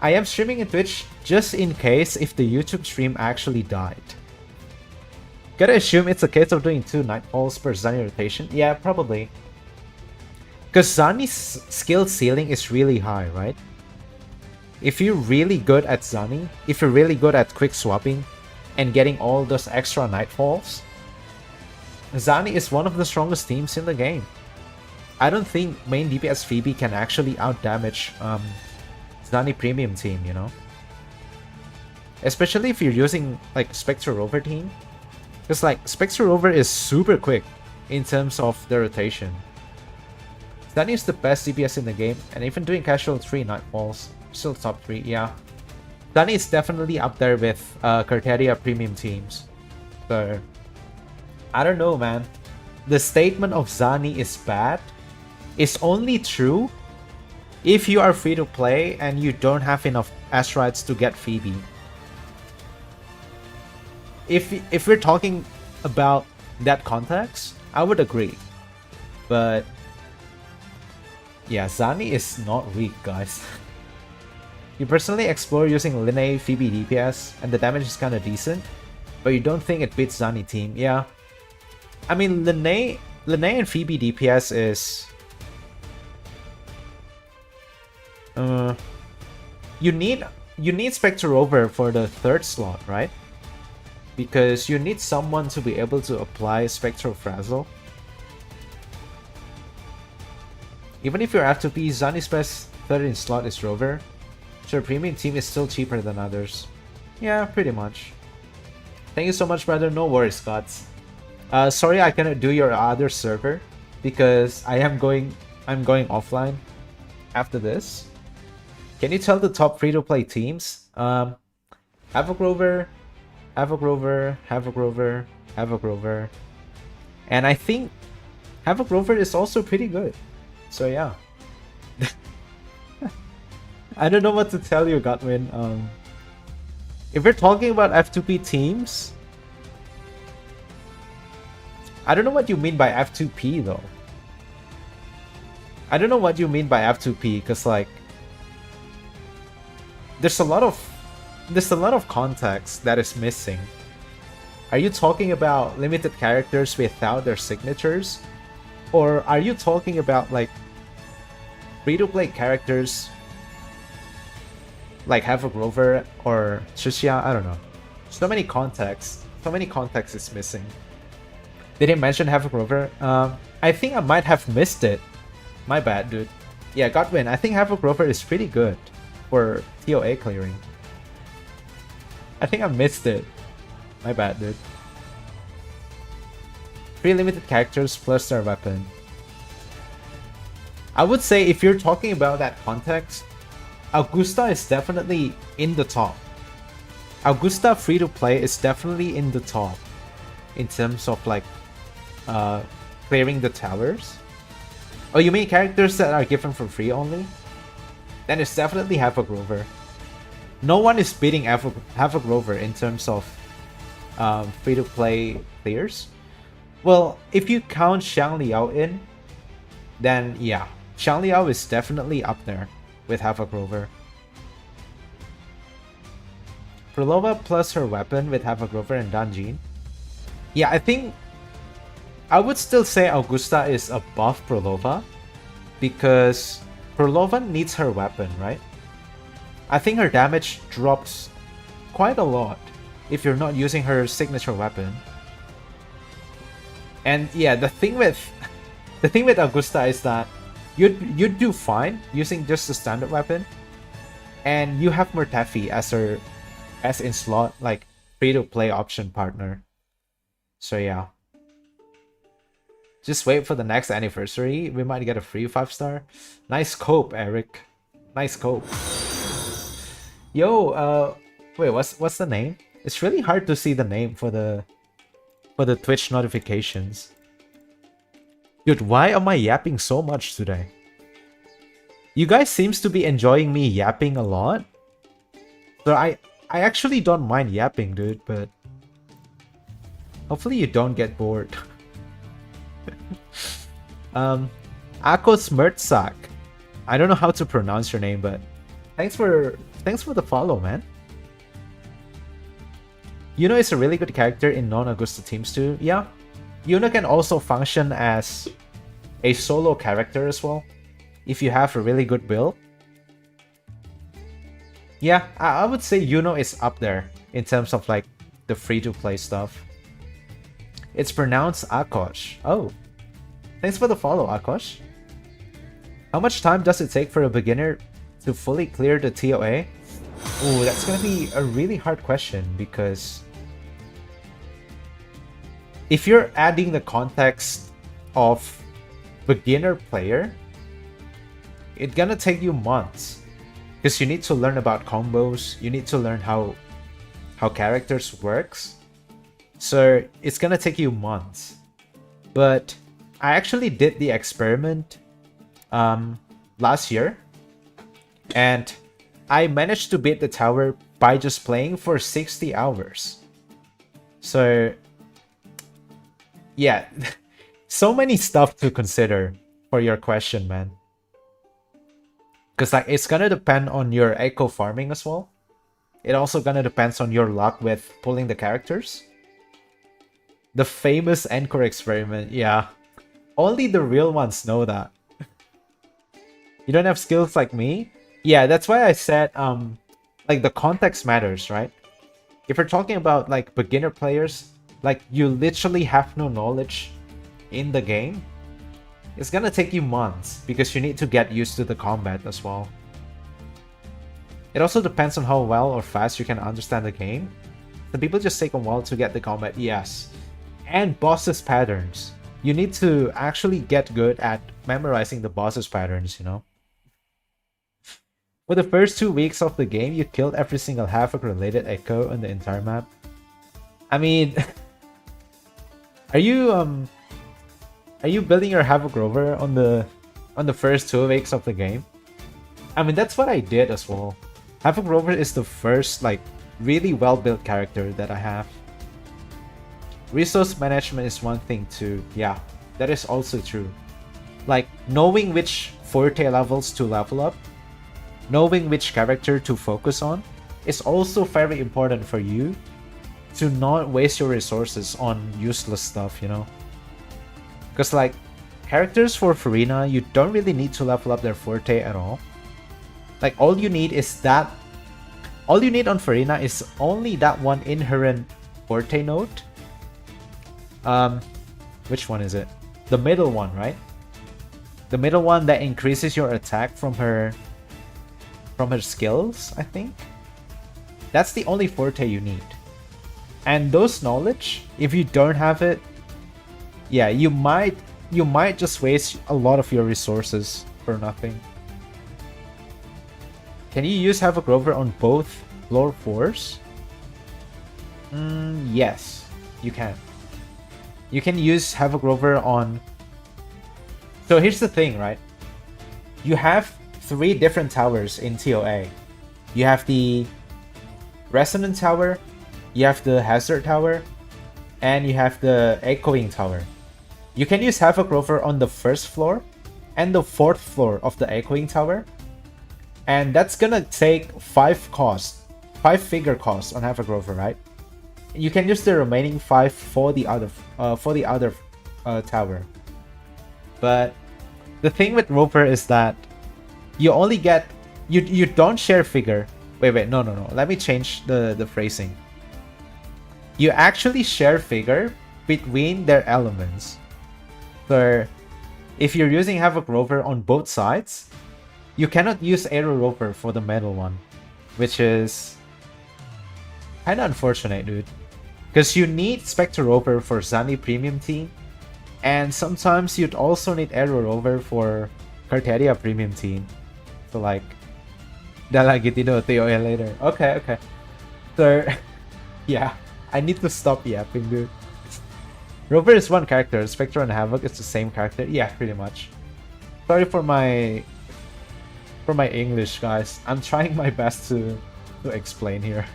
I am streaming in Twitch just in case if the YouTube stream actually died. Gotta assume it's a case of doing 2 Nightfalls per Zani rotation? Yeah, probably. Because Zani's skill ceiling is really high, right? If you're really good at Zani, if you're really good at quick swapping and getting all those extra Nightfalls, Zani is one of the strongest teams in the game. I don't think main DPS Phoebe can actually outdamage Zani premium team, you know? Especially if you're using like Spectre Rover team. Because like Spectre Rover is super quick in terms of the rotation. Zani is the best DPS in the game, and even doing casual 3 Nightfalls, still top 3, yeah. Zani is definitely up there with Carteria premium teams. So, I don't know, man. The statement of Zani is bad is only true if you are free to play and you don't have enough asteroids to get Phoebe. If we're talking about that context, I would agree. But yeah, Zani is not weak, guys. You personally explore using Linne Phoebe DPS, and the damage is kinda decent, but you don't think it beats Zani team. Yeah. I mean, Linne and Phoebe DPS is... you need Spectre Rover for the 3rd slot, right? Because you need someone to be able to apply Spectral Frazzle. Even if you're F2P, Zani's best 13 slot is Rover. Sure, premium team is still cheaper than others. Yeah, pretty much. Thank you so much, brother. No worries, Scots. Sorry I cannot do your other server because I'm going offline after this. Can you tell the top free-to-play teams? Havoc Rover, Havoc Rover, Havoc Rover, Havoc Rover. And I think Havoc Rover is also pretty good. So yeah. I don't know what to tell you, Godwin. If we're talking about F2P teams, I don't know what you mean by F2P though. I don't know what you mean by F2P because like there's a lot of context that is missing. Are you talking about limited characters without their signatures? Or are you talking about like free-to-play characters like Havoc Rover or Trisha? I don't know. So many contexts. So many context is missing. Did he mention Havoc Rover? I think I might have missed it. My bad, dude. Yeah, Godwin, I think Havoc Rover is pretty good for TOA clearing. I think I missed it. My bad, dude. 3 limited characters plus their weapon. I would say if you're talking about that context, Augusta is definitely in the top. Augusta free to play is definitely in the top in terms of like clearing the towers. Oh, you mean characters that are given for free only? Then it's definitely Havoc Rover. No one is beating Havoc Rover in terms of free to play players. Well, if you count Xiang Liao in, then yeah, Xiang Liao is definitely up there with Havoc Rover. Prolova plus her weapon with Havoc Rover and Danjin. Yeah, I think I would still say Augusta is above Prolova because Prolova needs her weapon, right? I think her damage drops quite a lot if you're not using her signature weapon. And yeah, the thing with Augusta is that you'd do fine using just the standard weapon, and you have Murtafi as in slot like free to play option partner. So yeah. Just wait for the next anniversary. We might get a free 5-star. Nice cope, Eric. Nice cope. Yo, wait, what's the name? It's really hard to see the name for the Twitch notifications. Dude, why am I yapping so much today? You guys seems to be enjoying me yapping a lot. So I actually don't mind yapping, dude, but hopefully you don't get bored. Akos Mertzak. I don't know how to pronounce your name, but thanks for the follow, man. Yuno is a really good character in non-Augusta teams too. Yeah, Yuno can also function as a solo character as well, if you have a really good build. Yeah, I would say Yuno is up there in terms of like the free-to-play stuff. It's pronounced Akosh. Oh, thanks for the follow, Akosh. How much time does it take for a beginner to fully clear the TOA? Ooh, that's gonna be a really hard question because if you're adding the context of beginner player, it's gonna take you months because you need to learn about combos, you need to learn how characters works. So it's gonna take you months. But I actually did the experiment last year, and I managed to beat the tower by just playing for 60 hours. So Yeah, so many stuff to consider for your question, man. Because like it's gonna depend on your echo farming as well. It also gonna depends on your luck with pulling the characters. The famous Encore experiment, yeah. Only the real ones know that. You don't have skills like me? Yeah, that's why I said like the context matters, right? If you're talking about like beginner players, like you literally have no knowledge in the game, it's gonna take you months because you need to get used to the combat as well. It also depends on how well or fast you can understand the game. Some people just take a while to get the combat, yes. And bosses patterns. You need to actually get good at memorizing the bosses patterns, you know? For the first 2 weeks of the game, you killed every single Havoc related echo on the entire map. I mean, are you building your Havoc Rover on the first 2 weeks of the game? I mean, that's what I did as well. Havoc Rover is the first like really well built character that I have. Resource management is one thing too. Yeah, that is also true. Like knowing which forte levels to level up, knowing which character to focus on is also very important for you to not waste your resources on useless stuff, you know? Because like characters for Farina, you don't really need to level up their forte at all. Like all you need on Farina is only that one inherent forte node. Which one is it? The middle one, right? The middle one that increases your attack from her skills, I think. That's the only forte you need. And those knowledge, if you don't have it, yeah, you might just waste a lot of your resources for nothing. Can you use Havoc Rover on both floor 4s? Yes, you can. You can use Havoc Rover on... So here's the thing, right? You have 3 different towers in TOA. You have the Resonant Tower, you have the Hazard Tower, and you have the Echoing Tower. You can use Havoc Rover on the 1st floor and the 4th floor of the Echoing Tower. And that's gonna take 5-figure cost on Havoc Rover, right? You can use the remaining 5 for the other tower. But the thing with Rover is that you only get you don't share figure. Wait, no. Let me change the phrasing. You actually share figure between their elements. So if you're using Havoc Rover on both sides, you cannot use Aero Rover for the metal one, which is kinda unfortunate, dude. Because you need Spectre Rover for Zani Premium Team, and sometimes you'd also need Aero Rover for Carteria Premium Team. So like, Dalagitido TOA later. Okay. So, yeah, I need to stop yapping, dude. Rover is one character, Spectre and Havoc is the same character. Yeah, pretty much. Sorry for my English, guys. I'm trying my best to explain here.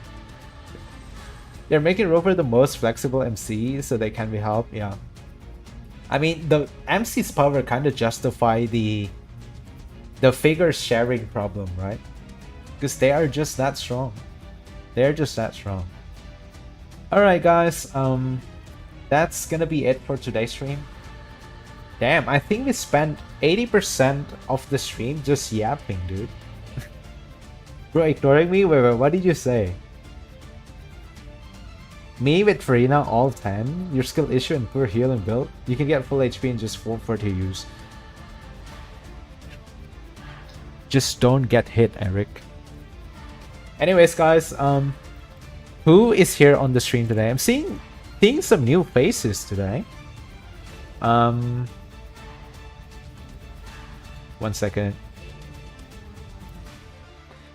They're making Rover the most flexible MC so they can be helped, yeah. I mean, the MC's power kind of justify the figure sharing problem, right? Because they are just that strong. They're just that strong. Alright guys, that's gonna be it for today's stream. Damn, I think we spent 80% of the stream just yapping, dude. Bro, ignoring me? Wait, what did you say? Me with Farina all 10, your skill issue and poor heal and build, you can get full HP in just 440 use. Just don't get hit, Eric. Anyways, guys, who is here on the stream today? I'm seeing some new faces today. 1 second.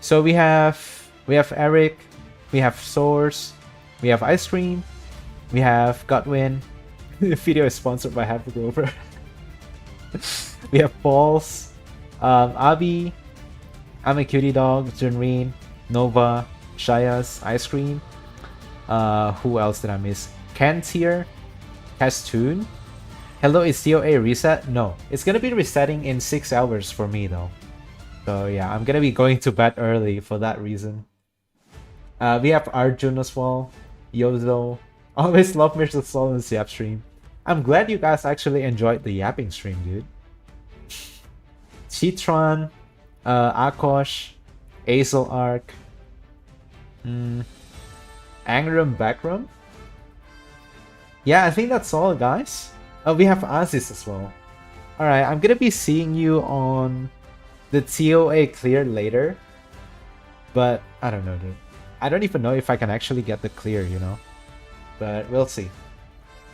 So we have Eric, we have Source, we have Ice Cream, we have Godwin. The video is sponsored by Havoc Rover. We have Balls, Abby, I'm a Cutie Dog, Junreen, Nova, Shayas, Ice Cream. Who else did I miss? Kent's here. Castoon. Hello, is TOA reset? No, it's gonna be resetting in 6 hours for me though. So yeah, I'm gonna be going to bed early for that reason. We have Arjun as well. Yozo. Always love Mr. Solon's Yap stream. I'm glad you guys actually enjoyed the yapping stream, dude. Chitron, Akosh, Azel Arc, Angrum Backrum. Yeah, I think that's all, guys. We have Aziz as well. Alright, I'm gonna be seeing you on the TOA clear later. But I don't know, dude. I don't even know if I can actually get the clear, you know? But we'll see.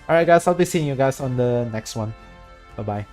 Alright guys, I'll be seeing you guys on the next one. Bye-bye.